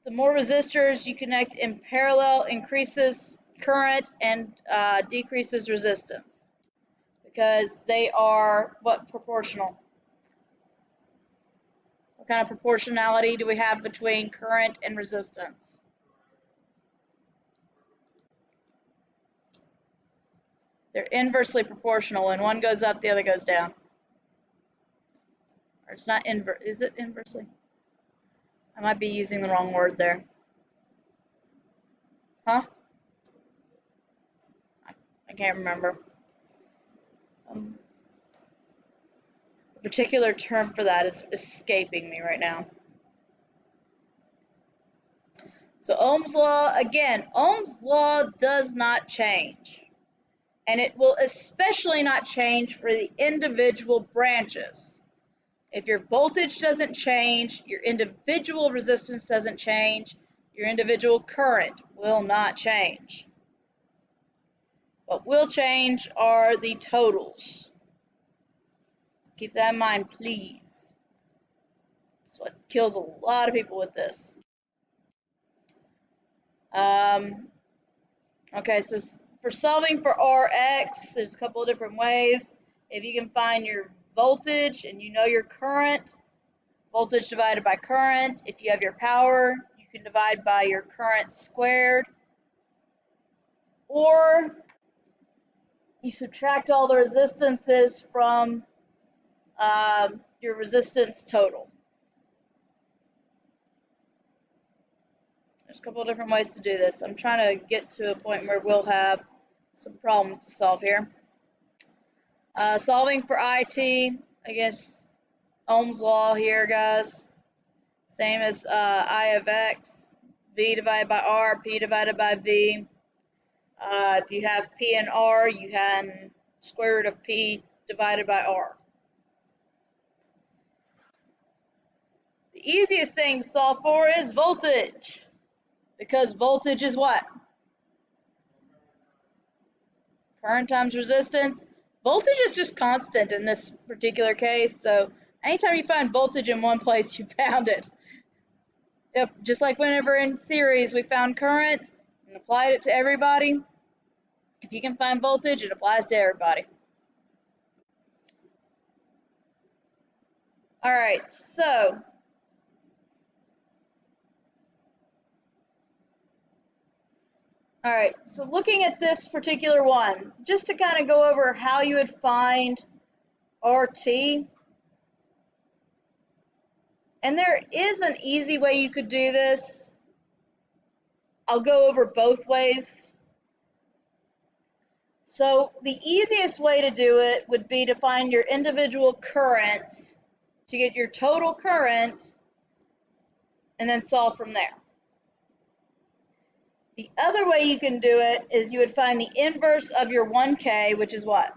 The more resistors you connect in parallel increases current and decreases resistance because they are what proportional. What kind of proportionality do we have between current and resistance? They're inversely proportional. When one goes up, the other goes down. Or it's not is it inversely? I might be using the wrong word there. Huh? I can't remember. The particular term for that is escaping me right now. So Ohm's law, again, Ohm's law does not change. And it will especially not change for the individual branches. If your voltage doesn't change, your individual resistance doesn't change, your individual current will not change. What will change are the totals. Keep that in mind, please. That's what kills a lot of people with this. Okay, so for solving for Rx, there's a couple of different ways. If you can find your voltage and you know your current, voltage divided by current. If you have your power, you can divide by your current squared. Or you subtract all the resistances from your resistance total. There's a couple of different ways to do this. I'm trying to get to a point where we'll have some problems to solve here. Solving for IT, I guess Ohm's law here, guys. Same as I of X, V divided by R, P divided by V. If you have P and R, you can square root of P divided by R. The easiest thing to solve for is voltage, because voltage is what? Current times resistance. Voltage is just constant in this particular case, so anytime you find voltage in one place, you found it. Yep, just like whenever in series we found current and applied it to everybody. If you can find voltage, it applies to everybody. All right, so looking at this particular one, just to kind of go over how you would find RT. And there is an easy way you could do this. I'll go over both ways. So the easiest way to do it would be to find your individual currents to get your total current and then solve from there. The other way you can do it is you would find the inverse of your 1K, which is what?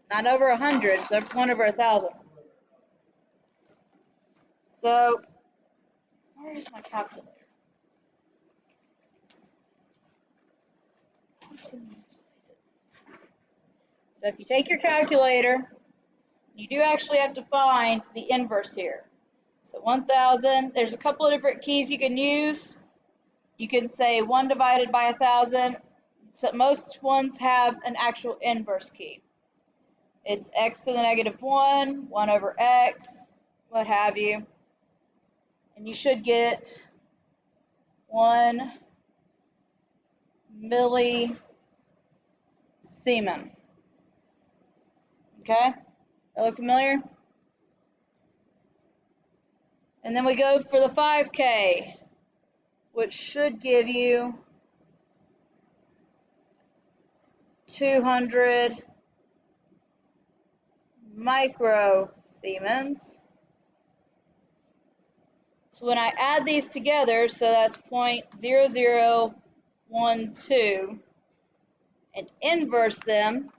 Not over 100, so 1 over 1,000. So, all Where's my calculator? So if you take your calculator, you do actually have to find the inverse here. So 1,000, there's a couple of different keys you can use. You can say 1 divided by 1,000. So most ones have an actual inverse key. It's x to the negative 1, 1 over x, what have you. And you should get 1 millisiemen. Okay? That look familiar? And then we go for the 5K, which should give you 200 microsiemens. So when I add these together, so that's 0.0012, and inverse them,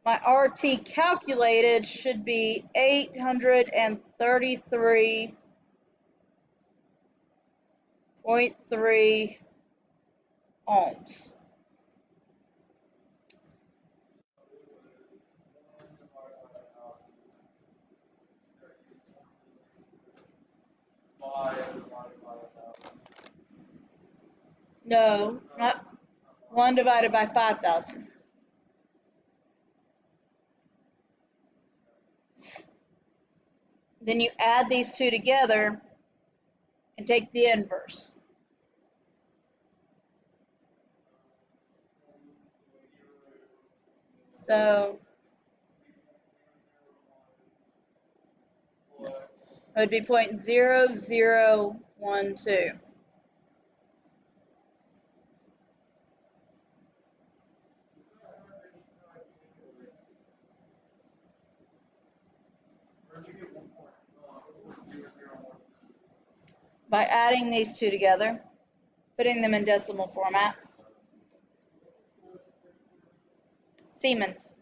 my RT calculated should be 833.3 ohms. No, not 1 divided by 5,000. Then you add these two together and take the inverse. So it would be 0.0012. By adding these two together, putting them in decimal format. Siemens.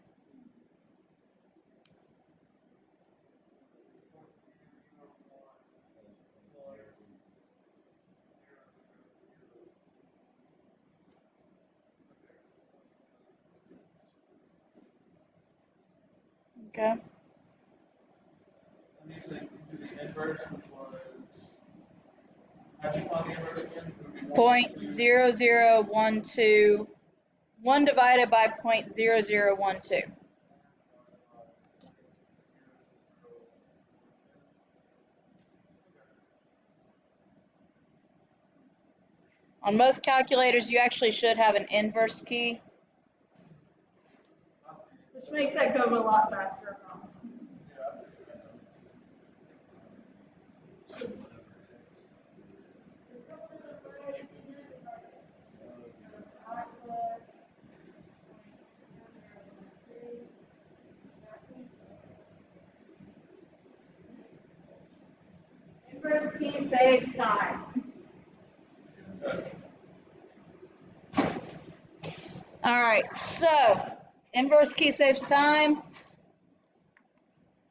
Okay. And you said do the inverse, which was, how'd you find the inverse again? It would be 0.0012, 1 divided by 0.0012. On most calculators, you actually should have an inverse key, which makes that go a lot faster. Inverse key saves time. All right, so inverse key saves time.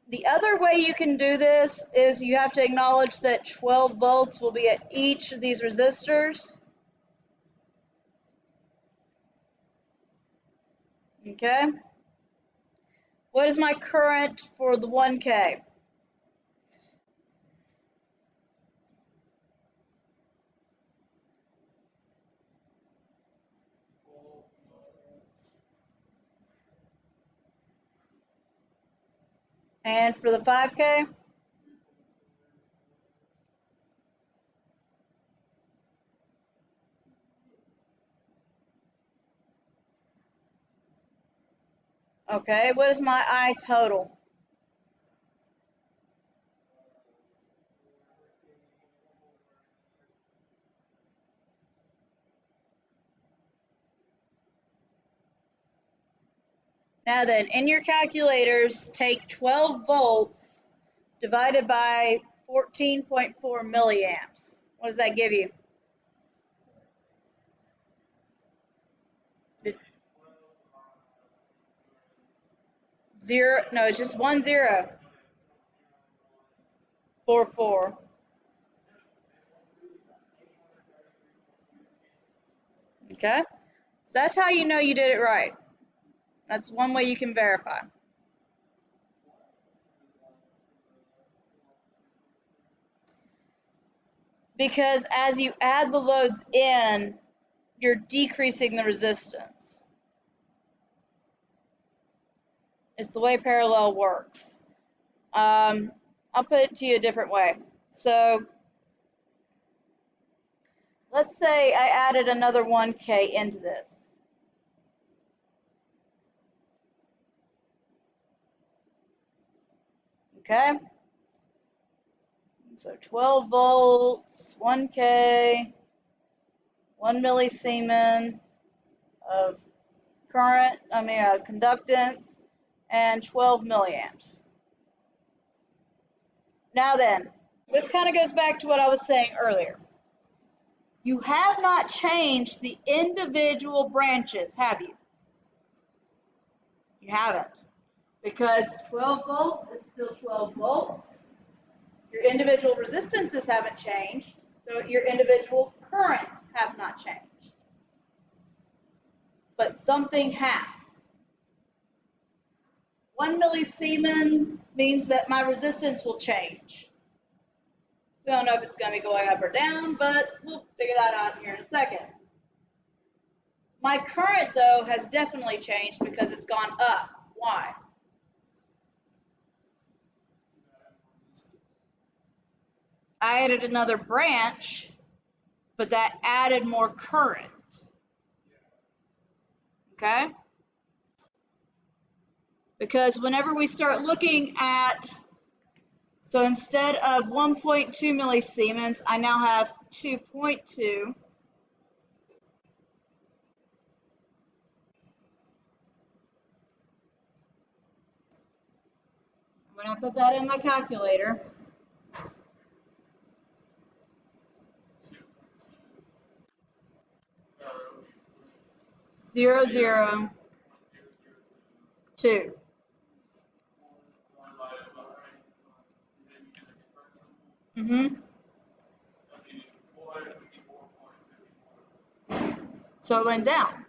The other way you can do this is you have to acknowledge that 12 volts will be at each of these resistors. Okay. What is my current for the 1K? And for the 5K? Okay, what is my I total? Now then, in your calculators, take 12 volts divided by 14.4 milliamps. What does that give you? Zero, no, it's just 1 0. 4. Okay? So that's how you know you did it right. That's one way you can verify. Because as you add the loads in, you're decreasing the resistance. It's the way parallel works. I'll put it to you a different way. So let's say I added another 1K into this. Okay? So 12 volts, 1K, 1 millisiemen of current, conductance, and 12 milliamps. Now then, this kind of goes back to what I was saying earlier. You have not changed the individual branches, have you? You haven't. Because 12 volts is still 12 volts. Your individual resistances haven't changed, so your individual currents have not changed. But something has. 1 millisiemen means that my resistance will change. We don't know if it's going to be going up or down, but we'll figure that out here in a second. My current, though, has definitely changed because it's gone up. Why? I added another branch, but that added more current. Okay? Because whenever we start looking at, so instead of 1.2 millisiemens, I now have 2.2. When I put that in my calculator, 0.002. So it went down.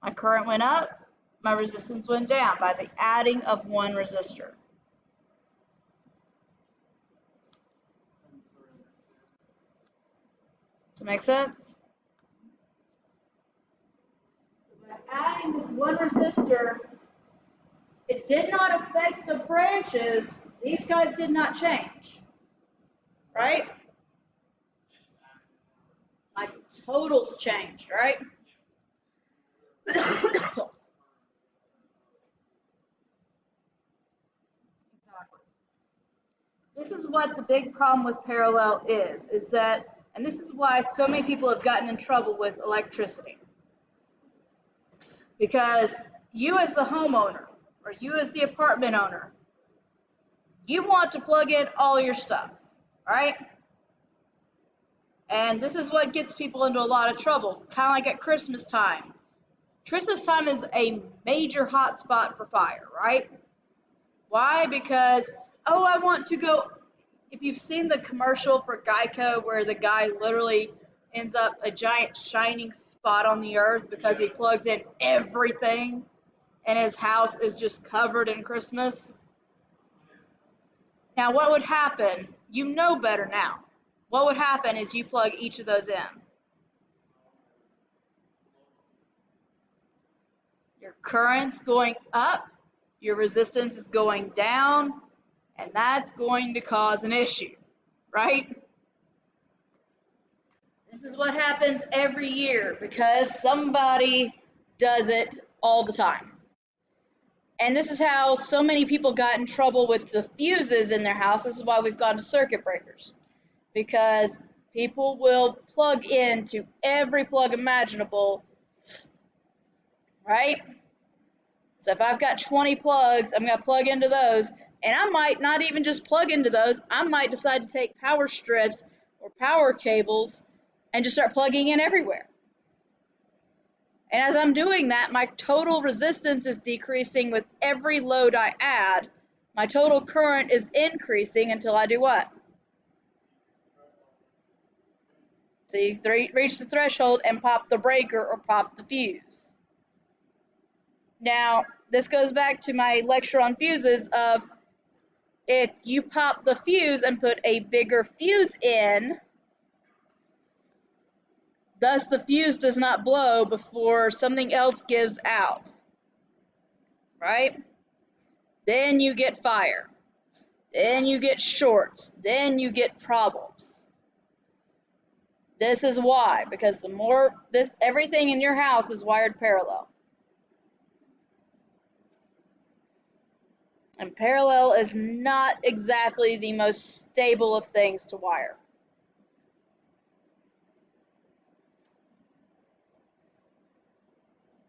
My current went up, my resistance went down by the adding of one resistor. Does that make sense? So by adding this one resistor, it did not affect the branches. These guys did not change, right? My totals changed, right? Exactly. This is what the big problem with parallel is that, and this is why so many people have gotten in trouble with electricity. Because you as the homeowner, or you as the apartment owner, you want to plug in all your stuff, right? And this is what gets people into a lot of trouble, kind of like at Christmas time. Christmas time is a major hot spot for fire, right? Why? Because, oh, I want to go, if you've seen the commercial for Geico where the guy literally ends up a giant shining spot on the earth because he plugs in everything and his house is just covered in Christmas. Now, what would happen? You know better now. What would happen is you plug each of those in. Your current's going up, your resistance is going down, and that's going to cause an issue, right? This is what happens every year because somebody does it all the time. And this is how so many people got in trouble with the fuses in their house. This is why we've gone to circuit breakers. Because people will plug into every plug imaginable, right? So if I've got 20 plugs, I'm going to plug into those. And I might not even just plug into those. I might decide to take power strips or power cables and just start plugging in everywhere. And as I'm doing that, my total resistance is decreasing with every load I add. My total current is increasing until I do what? So you reach the threshold and pop the breaker or pop the fuse. Now, this goes back to my lecture on fuses of if you pop the fuse and put a bigger fuse in, thus the fuse does not blow before something else gives out, right? Then you get fire. Then you get shorts. Then you get problems. This is why, because everything in your house is wired parallel. And parallel is not exactly the most stable of things to wire.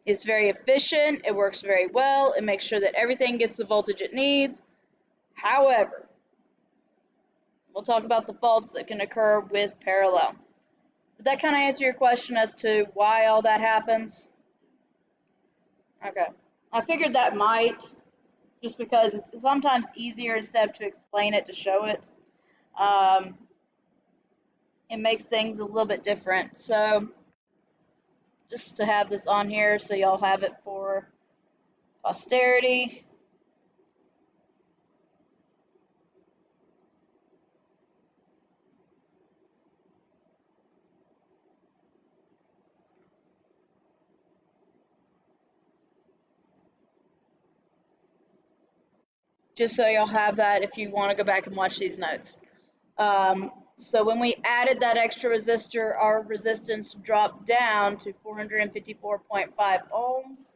It's very efficient, it works very well, it makes sure that everything gets the voltage it needs. However, we'll talk about the faults that can occur with parallel. Did that kind of answer your question as to why all that happens? Okay. I figured that might, just because it's sometimes easier instead of to explain it to show it. It makes things a little bit different. So just to have this on here so y'all have it for posterity. Just so y'all have that if you want to go back and watch these notes. So when we added that extra resistor, our resistance dropped down to 454.5 ohms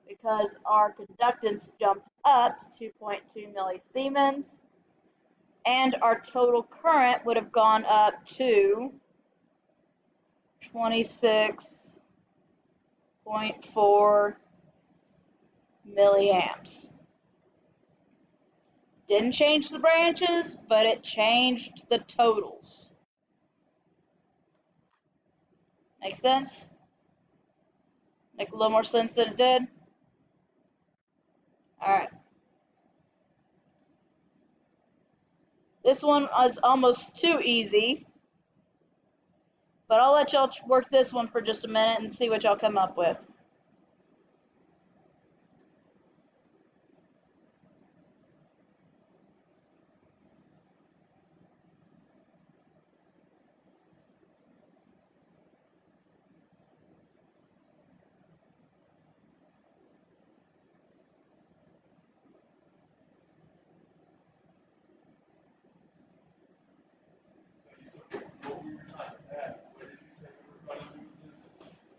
because our conductance jumped up to 2.2 millisiemens, and our total current would have gone up to 26.4 milliamps. Didn't change the branches, but it changed the totals. Make sense? Make a little more sense than it did? Alright. This one is almost too easy, but I'll let y'all work this one for just a minute and see what y'all come up with.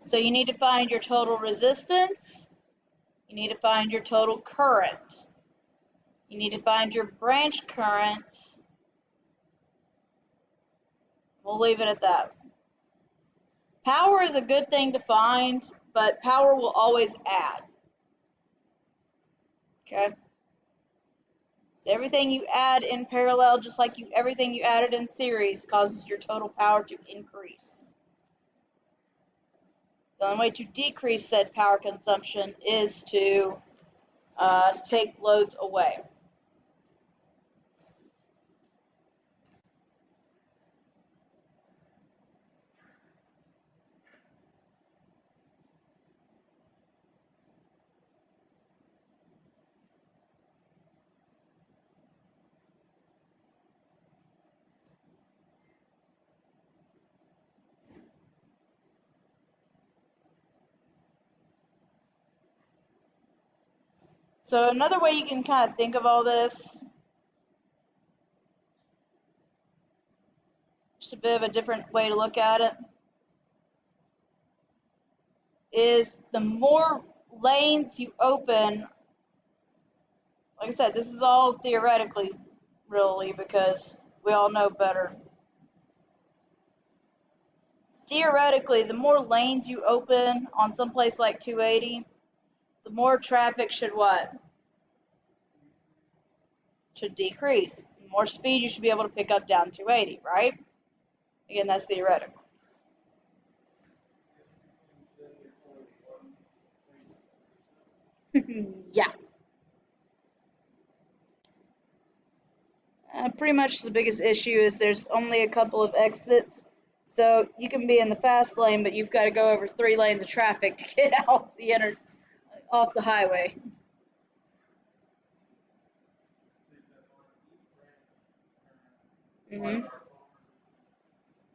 So you need to find your total resistance. You need to find your total current. You need to find your branch currents. We'll leave it at that. Power is a good thing to find, but power will always add. Okay? So everything you add in parallel, just like everything you added in series, causes your total power to increase. The only way to decrease said power consumption is to take loads away. So another way you can kind of think of all this, just a bit of a different way to look at it, is the more lanes you open, like I said, this is all theoretically, really, because we all know better. Theoretically, the more lanes you open on some place like 280, the more traffic should what? Should decrease. The more speed you should be able to pick up down 280, right? Again, that's theoretical. Yeah. Pretty much the biggest issue is there's only a couple of exits. So you can be in the fast lane, but you've got to go over 3 lanes of traffic to get off the highway.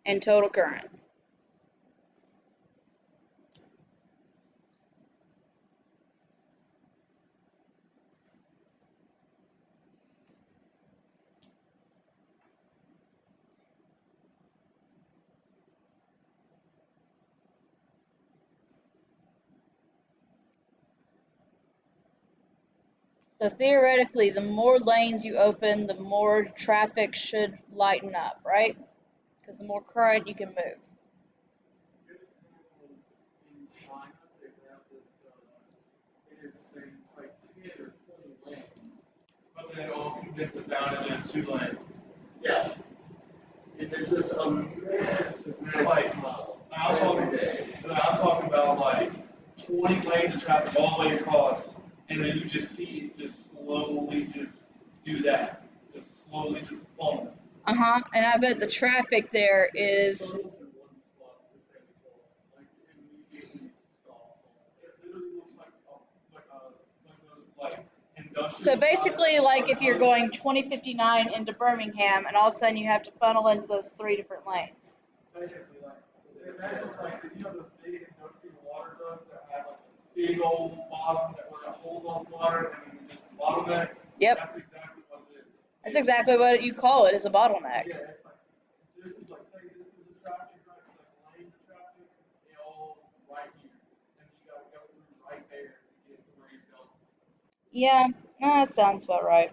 And total current. So theoretically, the more lanes you open, the more traffic should lighten up, right? Because the more current you can move. Good example is in China, they have this, it's like 10 or 20 lanes, but then it all condenses down into 2 lanes. Yeah. And there's just a massive model. I'm talking about like 20 lanes of traffic all the way across, and then you just see it just slowly just do that. Just slowly just boom. And I bet the traffic there is. So basically, like if you're going 2059 into Birmingham, and all of a sudden you have to funnel into those 3 different lanes. Basically, like imagine like those big industrial water jugs that have like a big old bottom that holds all the water and then just the bottleneck. Yep. That's exactly what it is. That's exactly what you call it, is a bottleneck. Yeah, it's like this is like say this is the traffic, right? It's like lanes of traffic, they all right here, and you gotta go through right there to get to where you're going. Yeah, no, that sounds about right.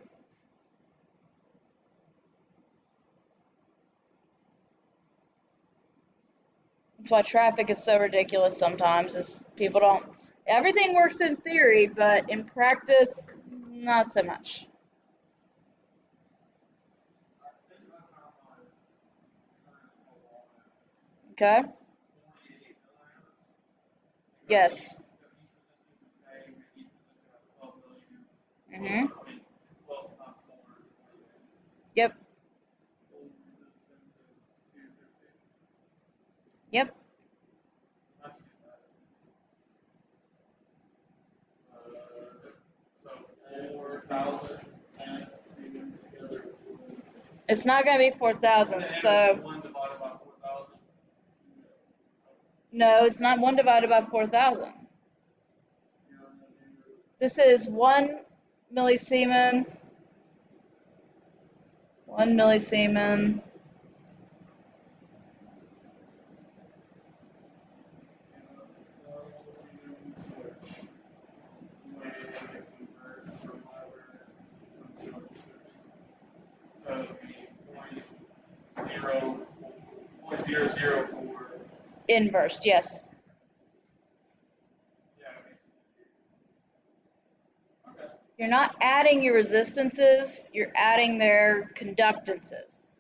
That's why traffic is so ridiculous sometimes, is people don't, everything works in theory, but in practice, not so much. Okay? Yes. Mm-hmm. Yep. Yep. It's not going to be 4,000, so. 1 divided by 4,000. No, it's not 1 divided by 4,000. This is 1 millisiemen. 1 millisiemen. Inversed, yes. You're not adding your resistances, you're adding their conductances.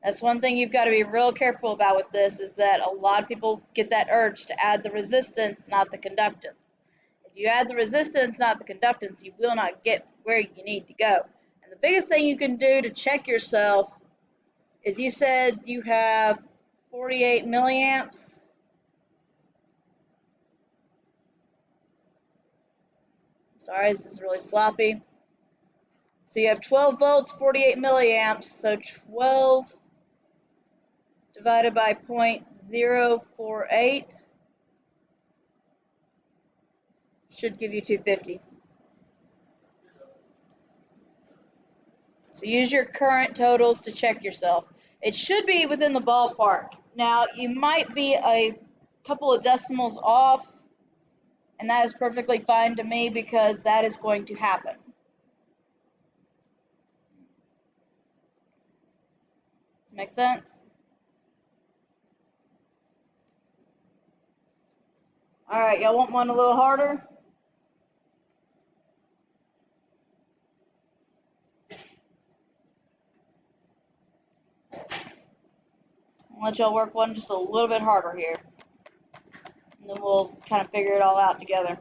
That's one thing you've got to be real careful about with this, is that a lot of people get that urge to add the resistance, not the conductance. If you add the resistance, not the conductance, you will not get where you need to go. And the biggest thing you can do to check yourself is, you said you have 48 milliamps. Sorry, this is really sloppy. So you have 12 volts, 48 milliamps, so 12 divided by 0.048 should give you 250. So use your current totals to check yourself. It should be within the ballpark. Now, you might be a couple of decimals off, and that is perfectly fine to me, because that is going to happen. Does that make sense? All right, y'all want one a little harder? I'll let y'all work one just a little bit harder here, and then we'll kind of figure it all out together.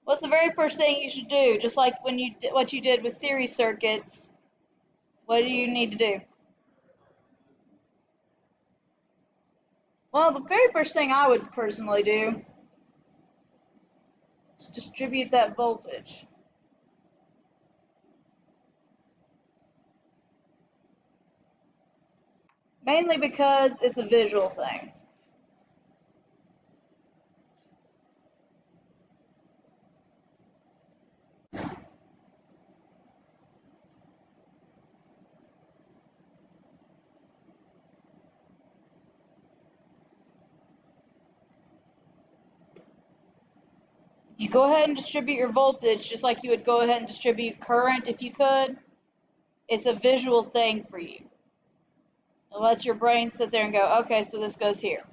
What's the very first thing you should do? Just like when what you did with series circuits, what do you need to do? Well, the very first thing I would personally do is distribute that voltage. Mainly because it's a visual thing. You go ahead and distribute your voltage just like you would go ahead and distribute current if you could. It's a visual thing for you. It lets your brain sit there and go, okay, so this goes here.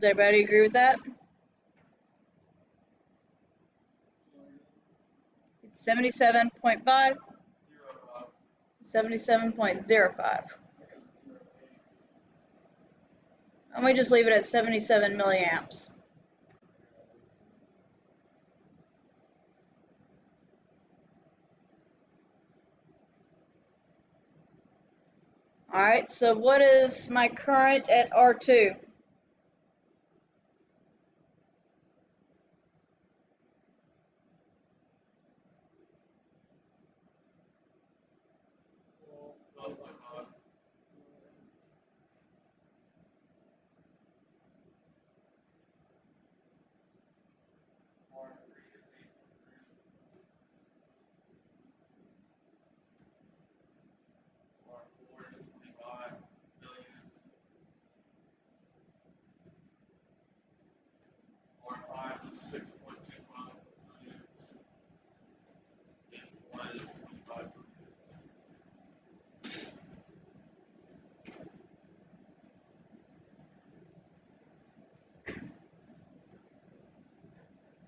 Does everybody agree with that? It's 77.5, 77.05. And we just leave it at 77 milliamps. All right, so what is my current at R2?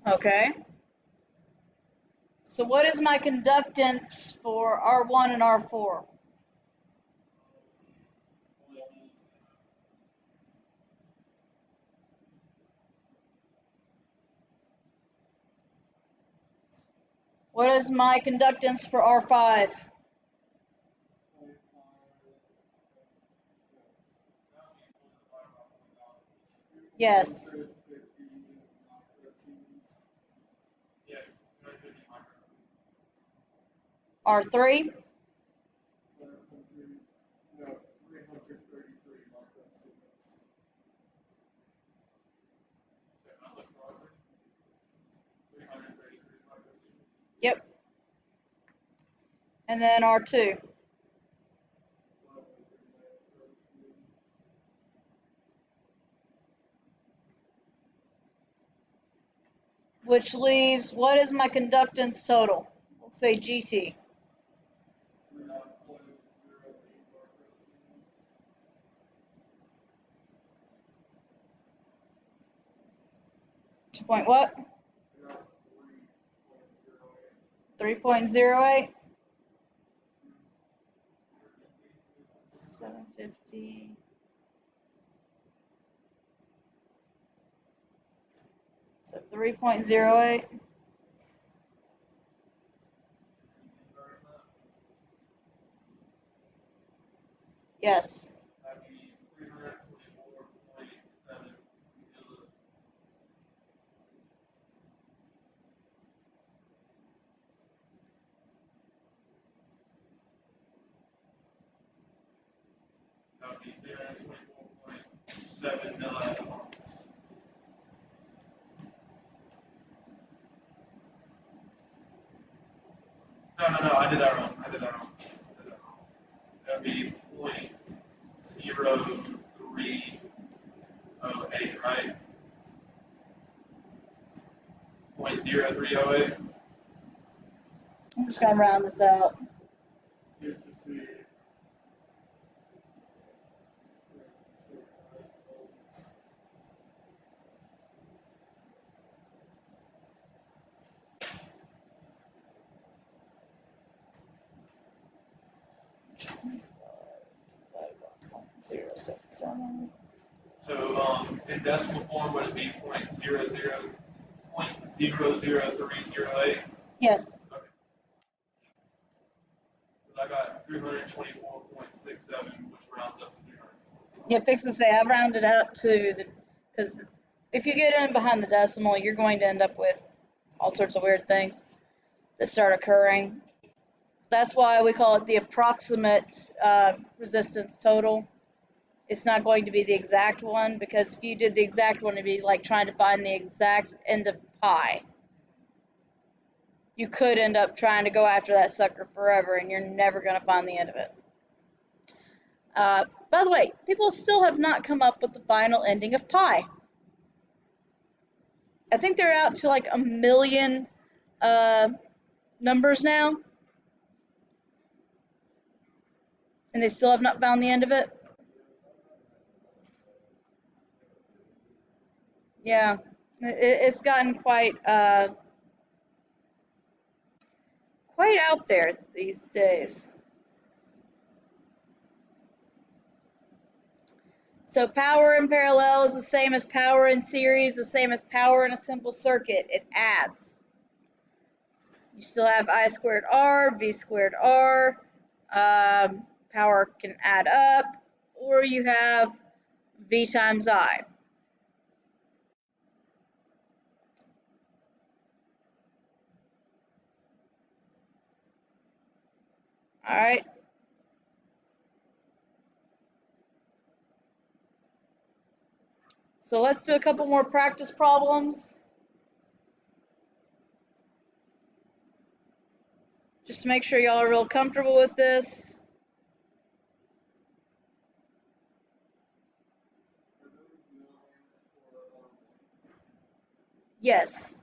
Okay. So what is my conductance for R1 and R4? What is my conductance for R5? Yes. R3? No, 333 microsiemens. Okay, I looked wrong. 333 microsiemens. Yep. And then R2. Which leaves, what is my conductance total? We'll say GT. 2 point what? 3.08. 750. So 3.08. Yes. That'd be 324.7 milli. That would be 324.7 milliamps. No, I did that wrong. That would be 0.0308, right? 0.0308. I'm just going to round this out. So in decimal form, would it be 0.00308? Yes. Okay. Because I got 324.67, which rounds up to 300. Yeah, fix to say I rounded up to the, because if you get in behind the decimal, you're going to end up with all sorts of weird things that start occurring. That's why we call it the approximate resistance total. It's not going to be the exact one, because if you did the exact one, it'd be like trying to find the exact end of pi. You could end up trying to go after that sucker forever, and you're never going to find the end of it. By the way, people still have not come up with the final ending of pi. I think they're out to like 1 million numbers now, and they still have not found the end of it. Yeah, it's gotten quite out there these days. So power in parallel is the same as power in series, the same as power in a simple circuit. It adds. You still have I squared R, V squared R. Power can add up, or you have V times I. All right. So let's do a couple more practice problems, just to make sure y'all are real comfortable with this. Yes.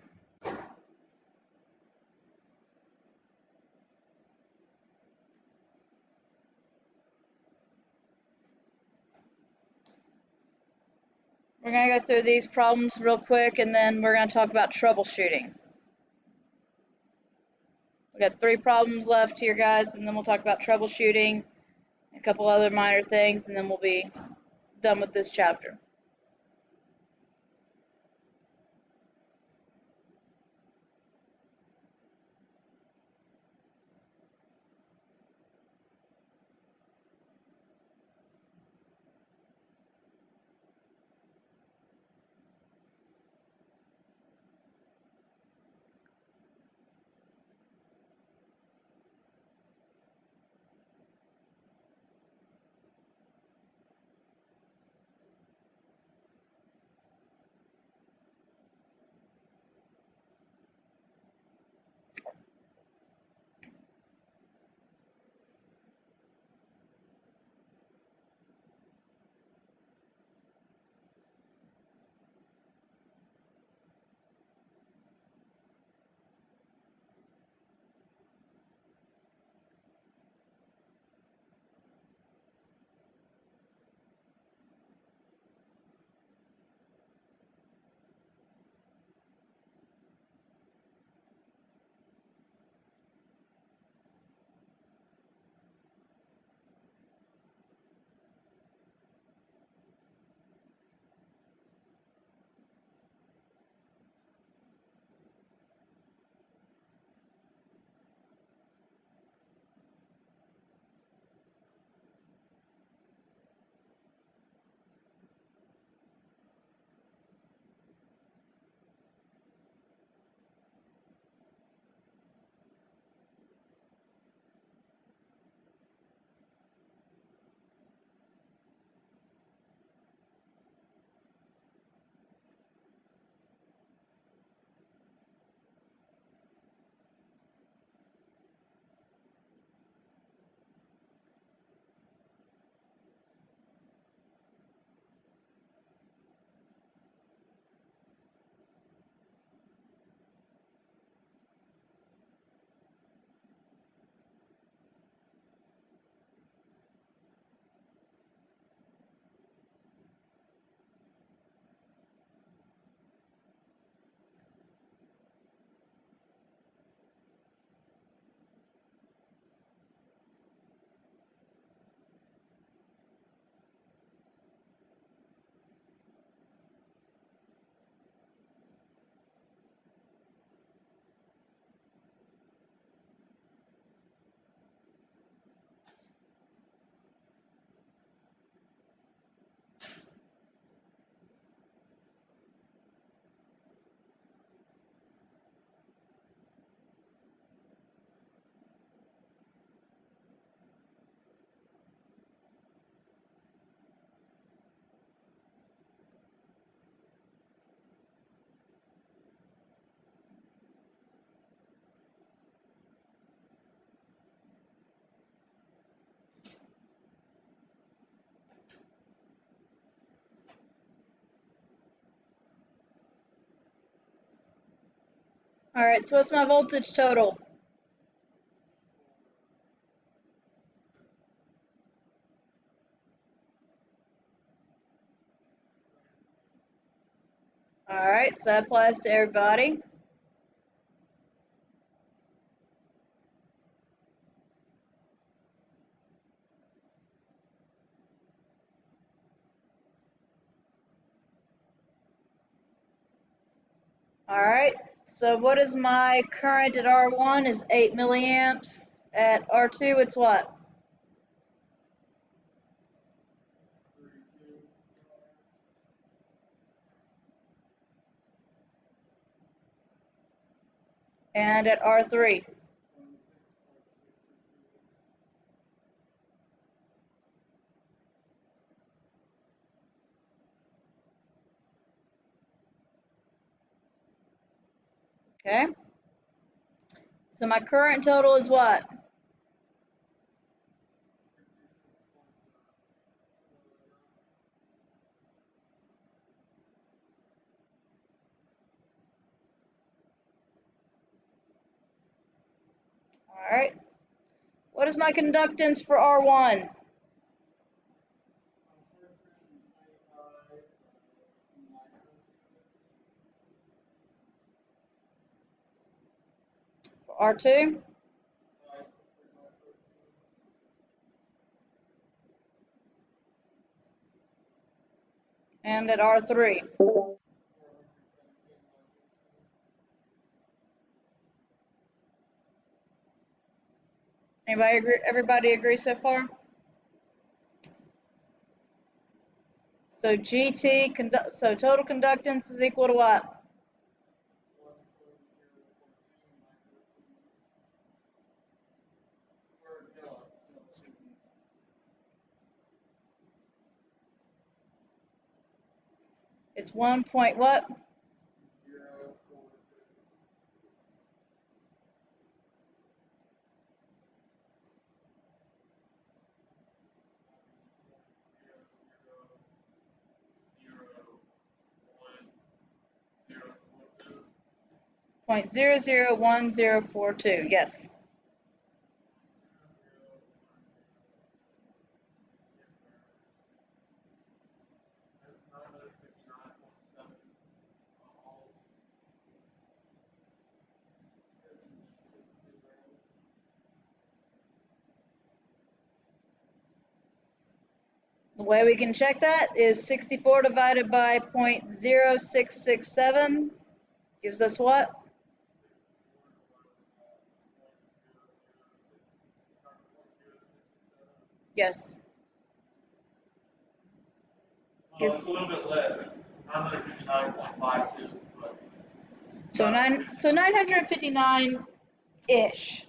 We're going to go through these problems real quick, and then we're going to talk about troubleshooting. We got 3 problems left here, guys, and then we'll talk about troubleshooting, a couple other minor things, and then we'll be done with this chapter. All right, so what's my voltage total? All right, so that applies to everybody. All right, so what is my current at R1 is 8 milliamps. At R2, it's what? And at R3? Okay. So my current total is what? All right. What is my conductance for R1? For R2? And at R3? Anybody agree? Everybody agree so far? So GT, so total conductance is equal to what? It's 1 point what? Point 0.001042. Yes. The way we can check that is 64 divided by 0.0667 gives us what? Yes. Well, it's a little bit less. It's 959.52, but So 959-ish.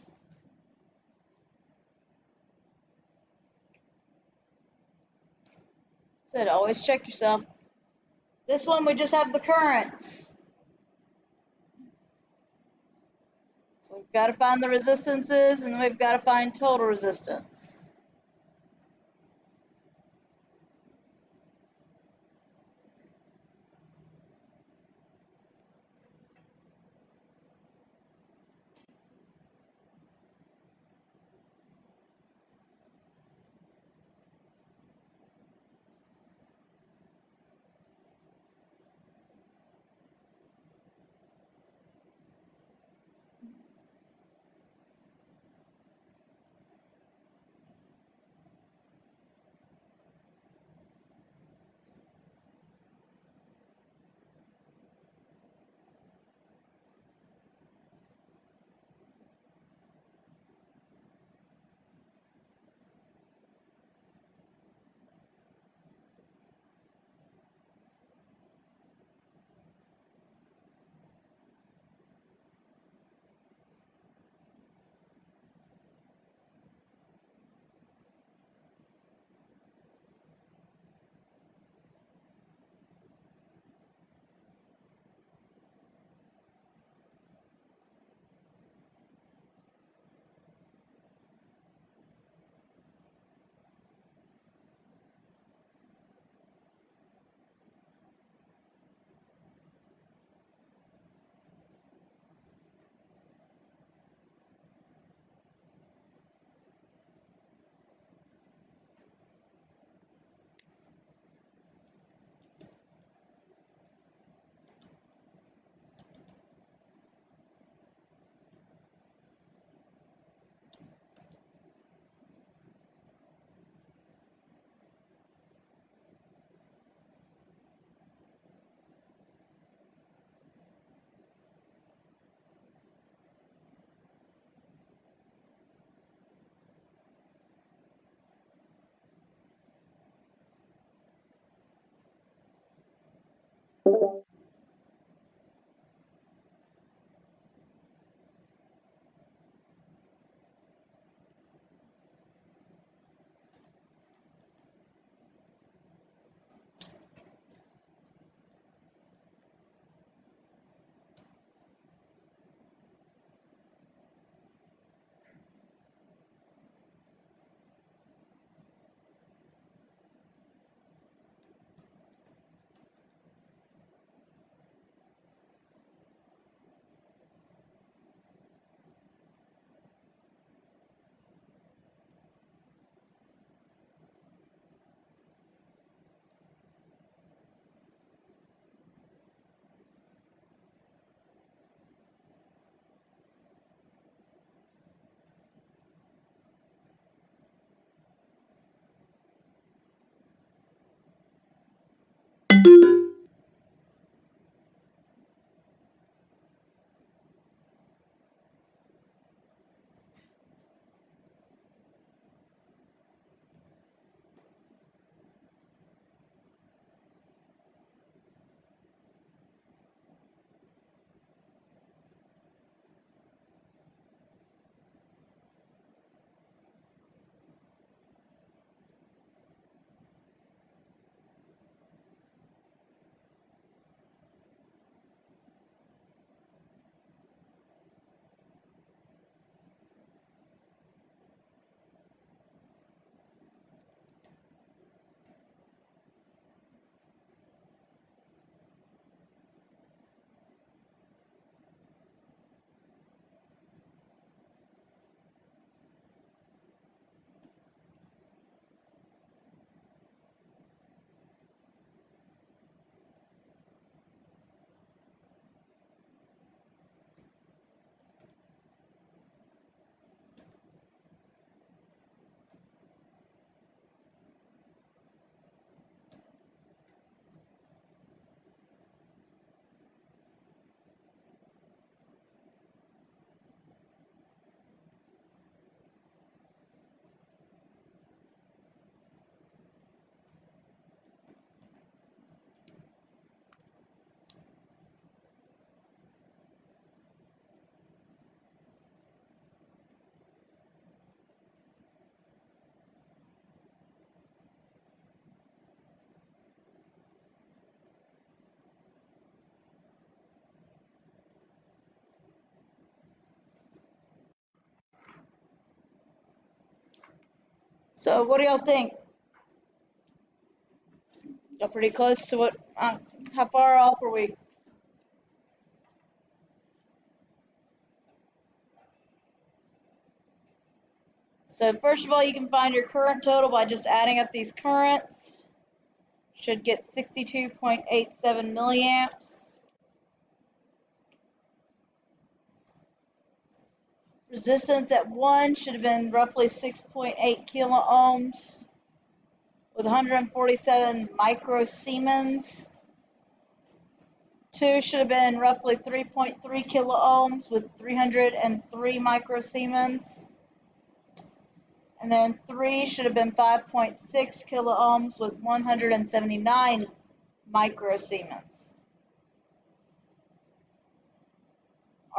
Said always check yourself. This one we just have the currents. So we've got to find the resistances and then we've got to find total resistance. So what do y'all think? Y'all pretty close to what, how far off are we? So first of all, you can find your current total by just adding up these currents. Should get 62.87 milliamps. Resistance at 1 should have been roughly 6.8 kilo ohms with 147 microsiemens. 2 should have been roughly 3.3 kilo ohms with 303 microsiemens. And then 3 should have been 5.6 kilo ohms with 179 microsiemens.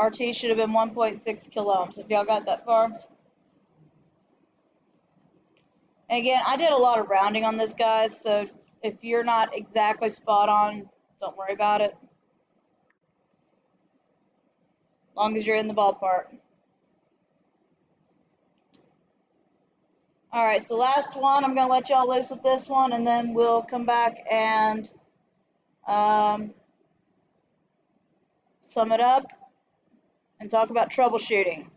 RT should have been 1.6 kilo ohms. If y'all got that far. And again, I did a lot of rounding on this, guys, so if you're not exactly spot on, don't worry about it. As long as you're in the ballpark. All right, so last one, I'm going to let y'all loose with this one, and then we'll come back and sum it up and talk about troubleshooting.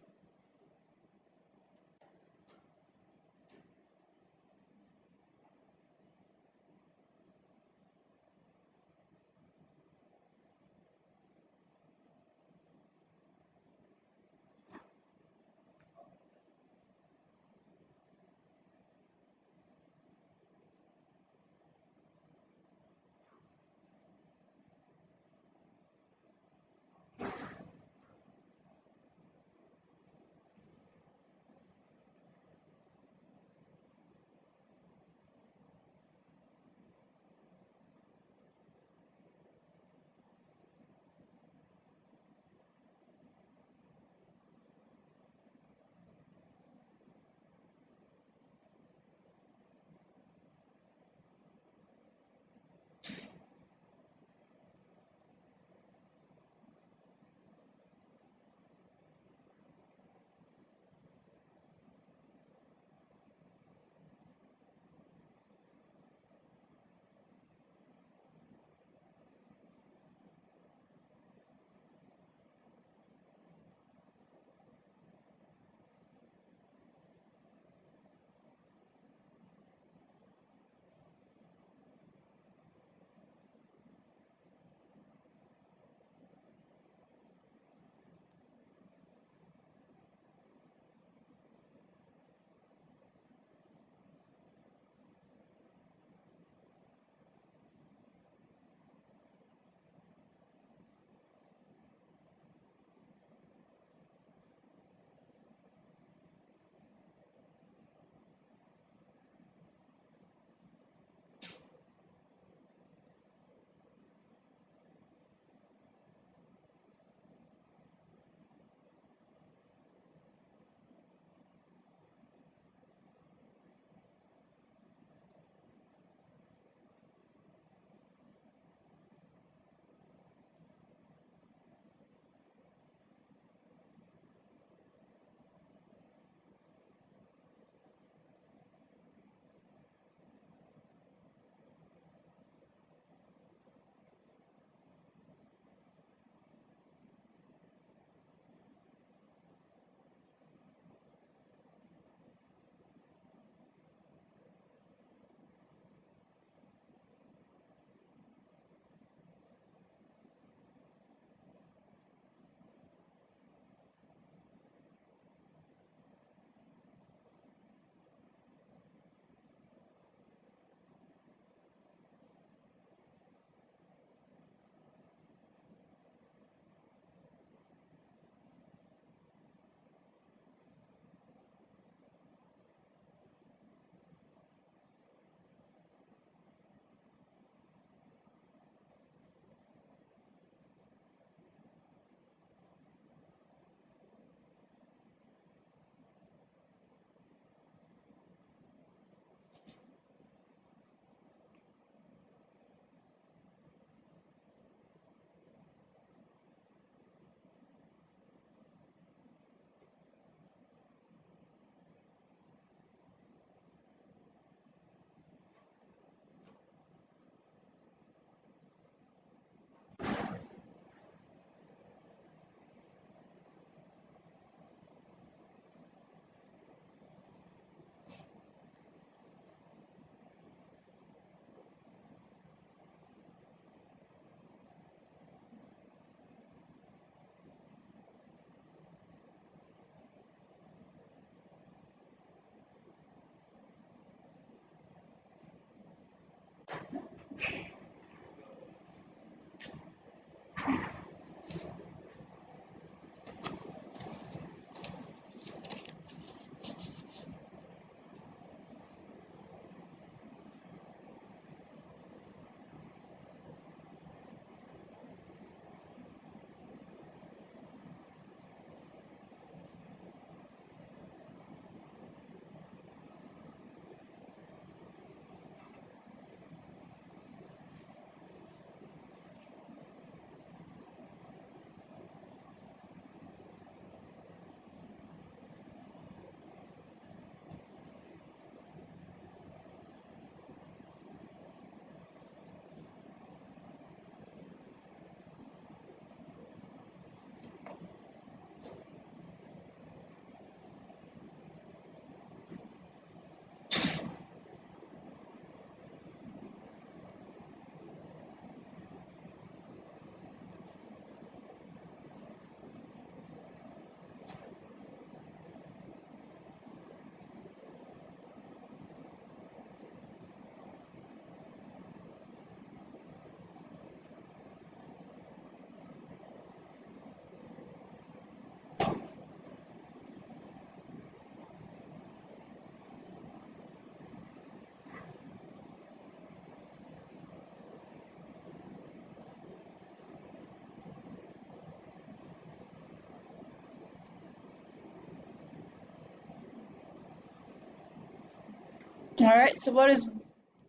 right, so what is,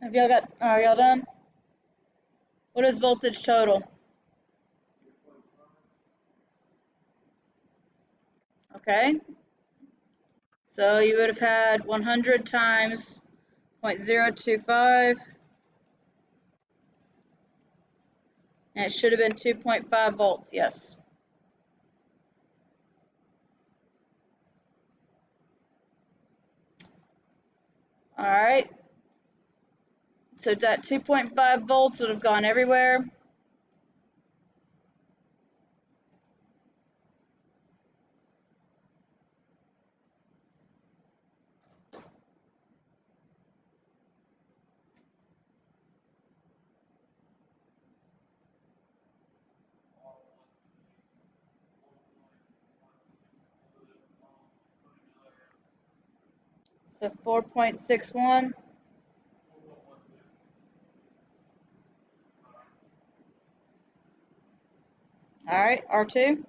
are y'all done? What is voltage total? Okay. So you would have had 100 times 0.025, and it should have been 2.5 volts, yes. All right. So that 2.5 volts would have gone everywhere. So 4.61. All right, R2.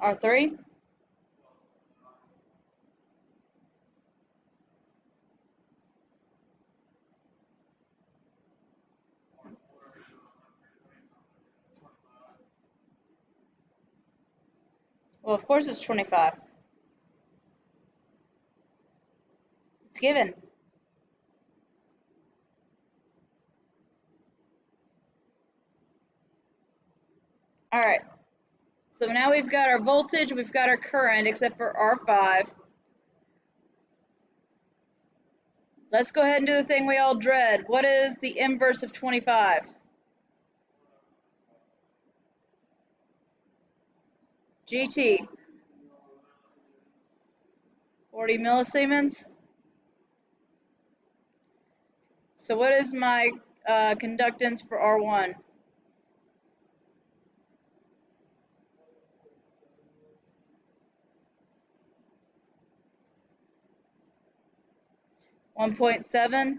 R3. Well, of course it's 25. It's given. All right. So now we've got our voltage, we've got our current, except for R5. Let's go ahead and do the thing we all dread. What is the inverse of 25? GT. 40 millisiemens. So what is my conductance for R1? 1.7.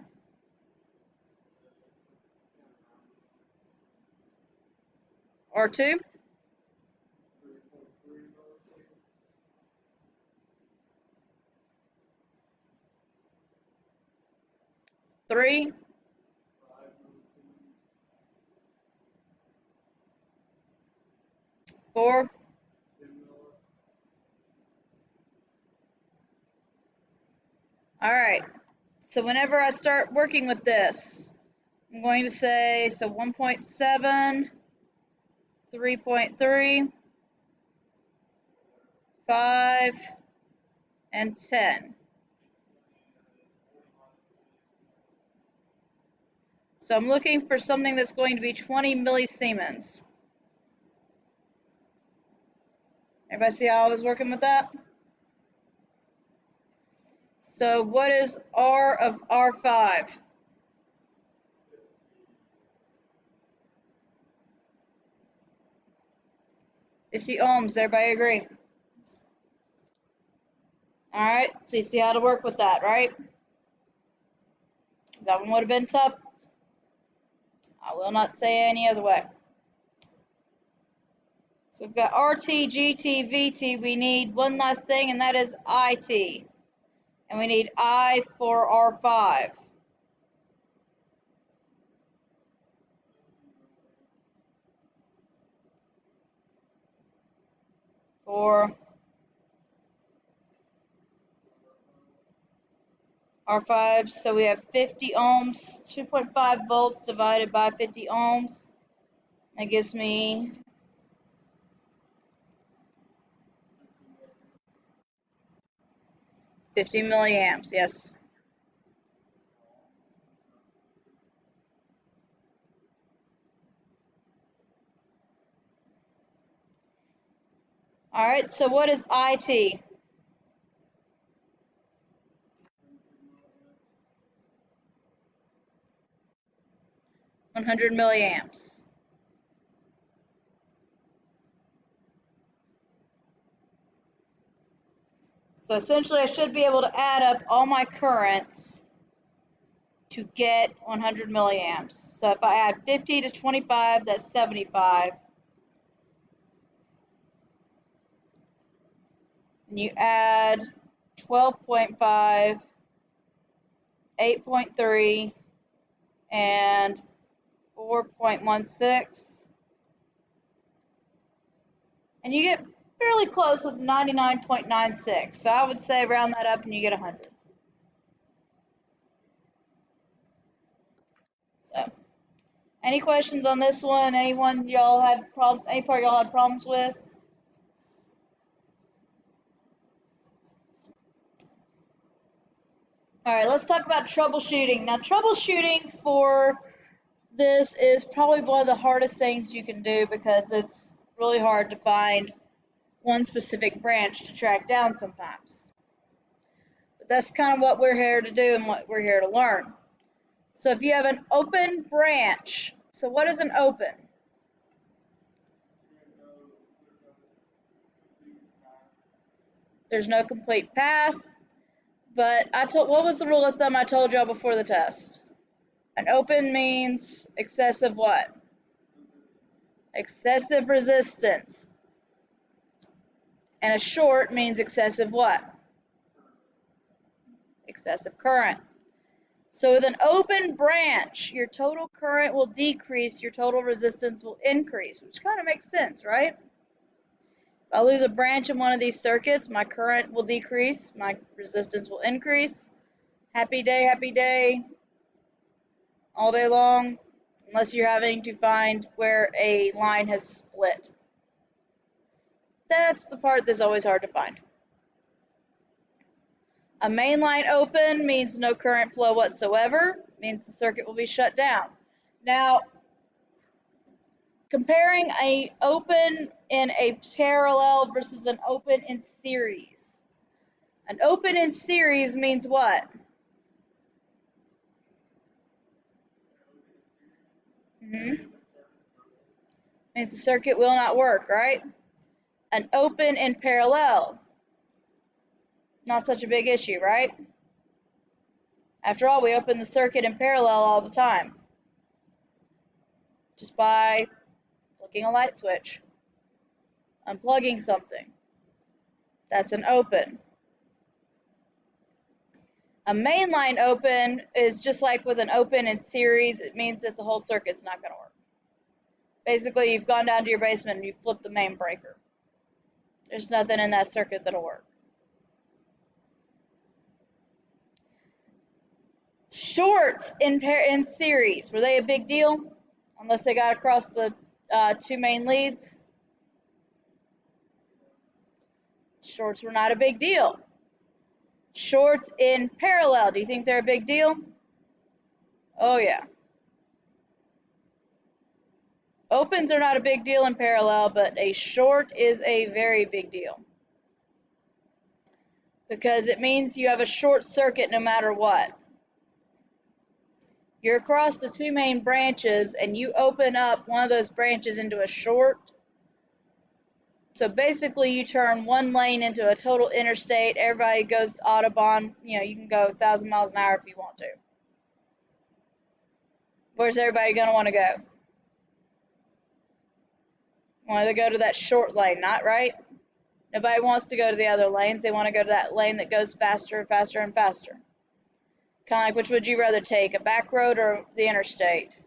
R2. 3. 4. All right. So whenever I start working with this, I'm going to say, so 1.7, 3.3, 5, and 10. So I'm looking for something that's going to be 20 millisiemens. Everybody see how I was working with that? So what is R of R5? 50 ohms, everybody agree? All right, so you see how to work with that, right? Because that one would have been tough. I will not say any other way. So we've got RT, GT, VT. We need one last thing, and that is IT. And we need I for R5. For R5, so we have 50 ohms, 2.5 volts divided by 50 ohms. That gives me 50 milliamps, yes. All right, so what is IT? $100 milliamps. So essentially I should be able to add up all my currents to get 100 milliamps. So if I add 50 to 25, that's 75. And you add 12.5, 8.3, and 4.16. And you get fairly close with 99.96. So I would say round that up and you get 100. So, any questions on this one? Anyone y'all had problems? Any part y'all had problems with? All right, let's talk about troubleshooting. Now, troubleshooting for this is probably one of the hardest things you can do because it's really hard to find one specific branch to track down sometimes. But that's kind of what we're here to do and what we're here to learn. So if you have an open branch, so what is an open? There's no complete path, but what was the rule of thumb I told y'all before the test? An open means excessive what? Excessive resistance. And a short means excessive what? Excessive current. So with an open branch, your total current will decrease, your total resistance will increase, which kind of makes sense, right? If I lose a branch in one of these circuits, my current will decrease, my resistance will increase. Happy day, all day long, unless you're having to find where a line has split. That's the part that's always hard to find. A main line open means no current flow whatsoever, means the circuit will be shut down. Now, comparing an open in a parallel versus an open in series. An open in series means what? Means the circuit will not work, right? An open in parallel. Not such a big issue, right? After all, we open the circuit in parallel all the time. Just by flicking a light switch, unplugging something. That's an open. A mainline open is just like with an open in series. It means that the whole circuit's not going to work. Basically, you've gone down to your basement and you flipped the main breaker. There's nothing in that circuit that'll work. Shorts in series, were they a big deal? Unless they got across the two main leads. Shorts were not a big deal. Shorts in parallel, do you think they're a big deal? Oh yeah. Opens are not a big deal in parallel, but a short is a very big deal. Because it means you have a short circuit no matter what. You're across the two main branches and you open up one of those branches into a short. So basically you turn one lane into a total interstate. Everybody goes to Autobahn. You know, you can go 1,000 miles an hour if you want to. Where's everybody going to want to go? Want to go to that short lane, not right? Nobody wants to go to the other lanes. They want to go to that lane that goes faster and faster and faster. Kind of like, which would you rather take, a back road or the interstate?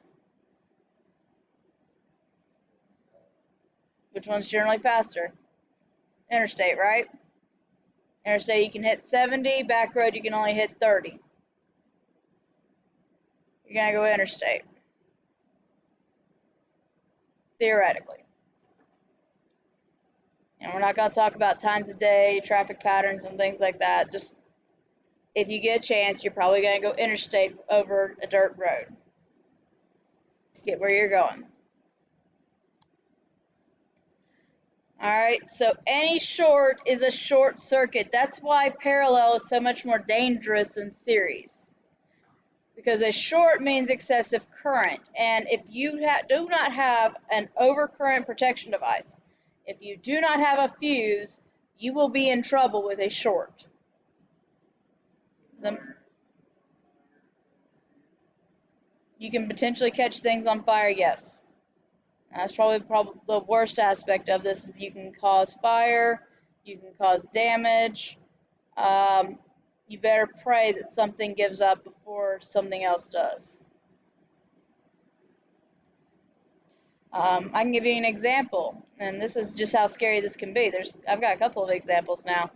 Which one's generally faster? Interstate, right? Interstate you can hit 70, back road you can only hit 30. You're going to go interstate. Theoretically. And we're not going to talk about times of day, traffic patterns, and things like that. Just if you get a chance, you're probably going to go interstate over a dirt road to get where you're going. All right, so any short is a short circuit. That's why parallel is so much more dangerous than series. Because a short means excessive current. And if you do not have an overcurrent protection device, if you do not have a fuse, you will be in trouble with a short. You can potentially catch things on fire, yes. That's probably the worst aspect of this is you can cause fire, you can cause damage. Um, you better pray that something gives up before something else does. I can give you an example, and this is just how scary this can be. I've got a couple of examples now.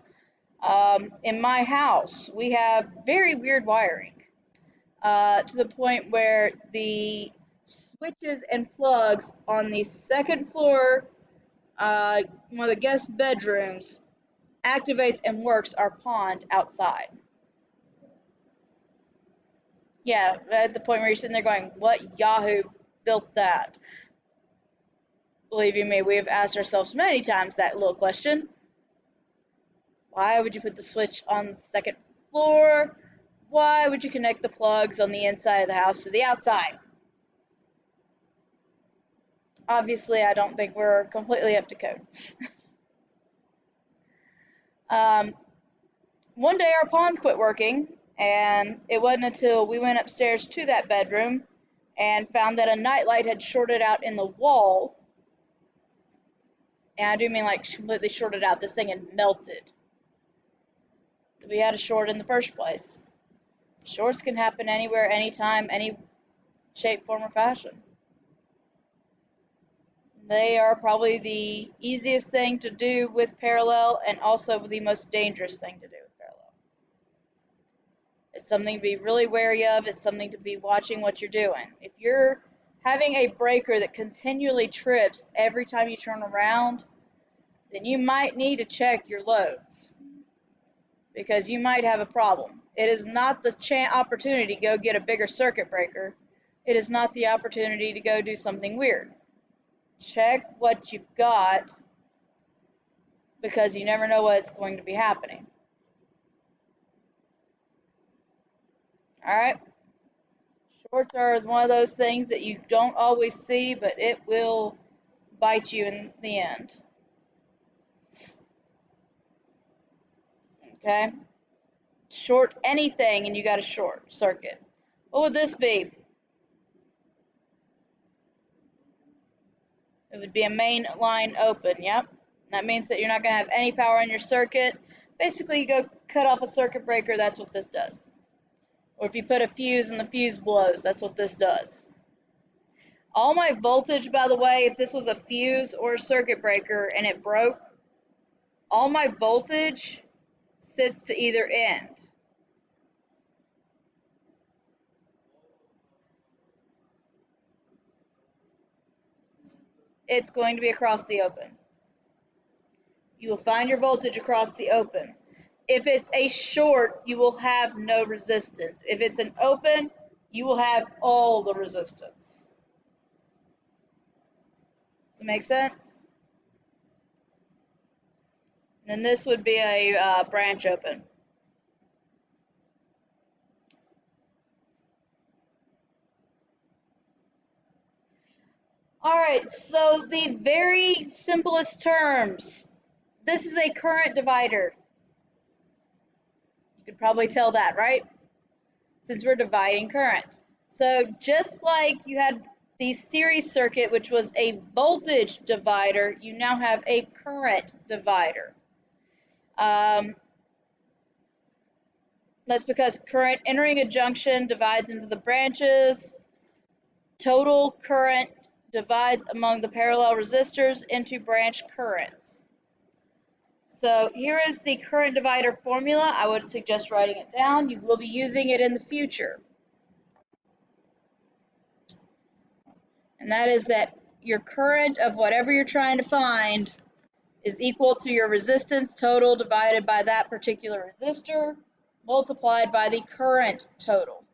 In my house, we have very weird wiring, to the point where the switches and plugs on the second floor, one of the guest bedrooms, activates and works our pond outside. Yeah, at the point where you're sitting there going, what Yahoo built that? Believe you me, we have asked ourselves many times that little question. Why would you put the switch on the second floor? Why would you connect the plugs on the inside of the house to the outside? Obviously, I don't think we're completely up to code. um, One day our pond quit working, and it wasn't until we went upstairs to that bedroom and found that a nightlight had shorted out in the wall. And I do mean like completely shorted out. This thing had melted. We had a short in the first place. Shorts can happen anywhere, anytime, any shape, form, or fashion. They are probably the easiest thing to do with parallel and also the most dangerous thing to do with parallel. It's something to be really wary of. It's something to be watching what you're doing. If you're having a breaker that continually trips every time you turn around, then you might need to check your loads because you might have a problem. It is not the opportunity to go get a bigger circuit breaker. It is not the opportunity to go do something weird. Check what you've got because you never know what's going to be happening. All right? Shorts are one of those things that you don't always see, but it will bite you in the end. Okay? Short anything and you got a short circuit. What would this be? It would be a main line open, yep. That means that you're not going to have any power in your circuit. Basically, you go cut off a circuit breaker, that's what this does. Or if you put a fuse and the fuse blows, that's what this does. All my voltage, by the way, if this was a fuse or a circuit breaker and it broke, all my voltage sits to either end. It's going to be across the open. You will find your voltage across the open. If it's a short, you will have no resistance. If it's an open, you will have all the resistance. Does it make sense? And then this would be a branch open. All right, so the very simplest terms. This is a current divider. You could probably tell that, right? Since we're dividing current. So just like you had the series circuit, which was a voltage divider, you now have a current divider. That's because current entering a junction divides into the branches. Total current divides among the parallel resistors into branch currents. So here is the current divider formula. I would suggest writing it down. You will be using it in the future. And that is that your current of whatever you're trying to find is equal to your resistance total divided by that particular resistor multiplied by the current total.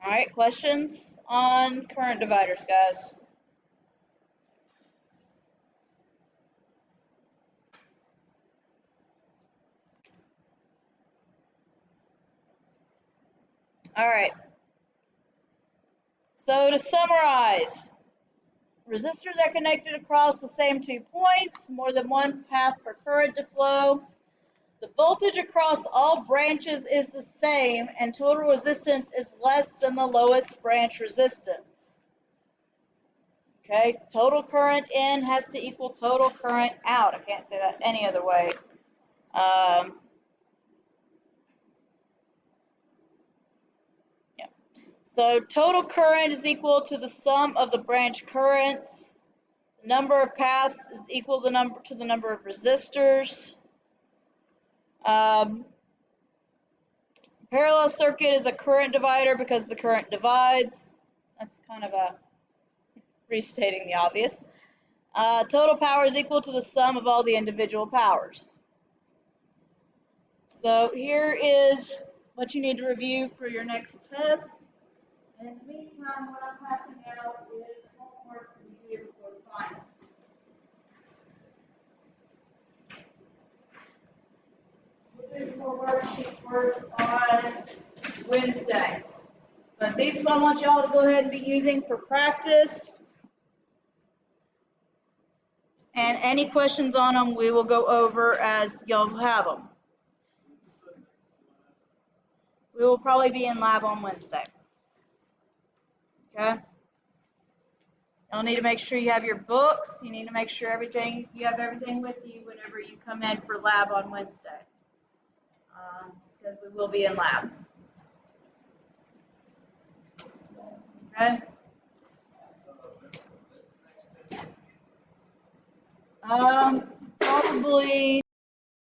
All right, questions on current dividers, guys? All right. So to summarize, resistors are connected across the same 2 points, more than one path for current to flow. The voltage across all branches is the same, and total resistance is less than the lowest branch resistance. Okay, total current in has to equal total current out. I can't say that any other way. Yeah. So total current is equal to the sum of the branch currents. The number of paths is equal to the number of resistors. Parallel circuit is a current divider because the current divides. That's kind of a restating the obvious. Total power is equal to the sum of all the individual powers. So here is what you need to review for your next test. And in the meantime, what I'm passing out is homework for you before the final. We'll do some more worksheet work on Wednesday. But these I want y'all to go ahead and be using for practice. And any questions on them, we will go over as y'all have them. We will probably be in lab on Wednesday. Okay? Y'all need to make sure you have your books. You need to make sure you have everything with you whenever you come in for lab on Wednesday. Because we will be in lab. Okay? Probably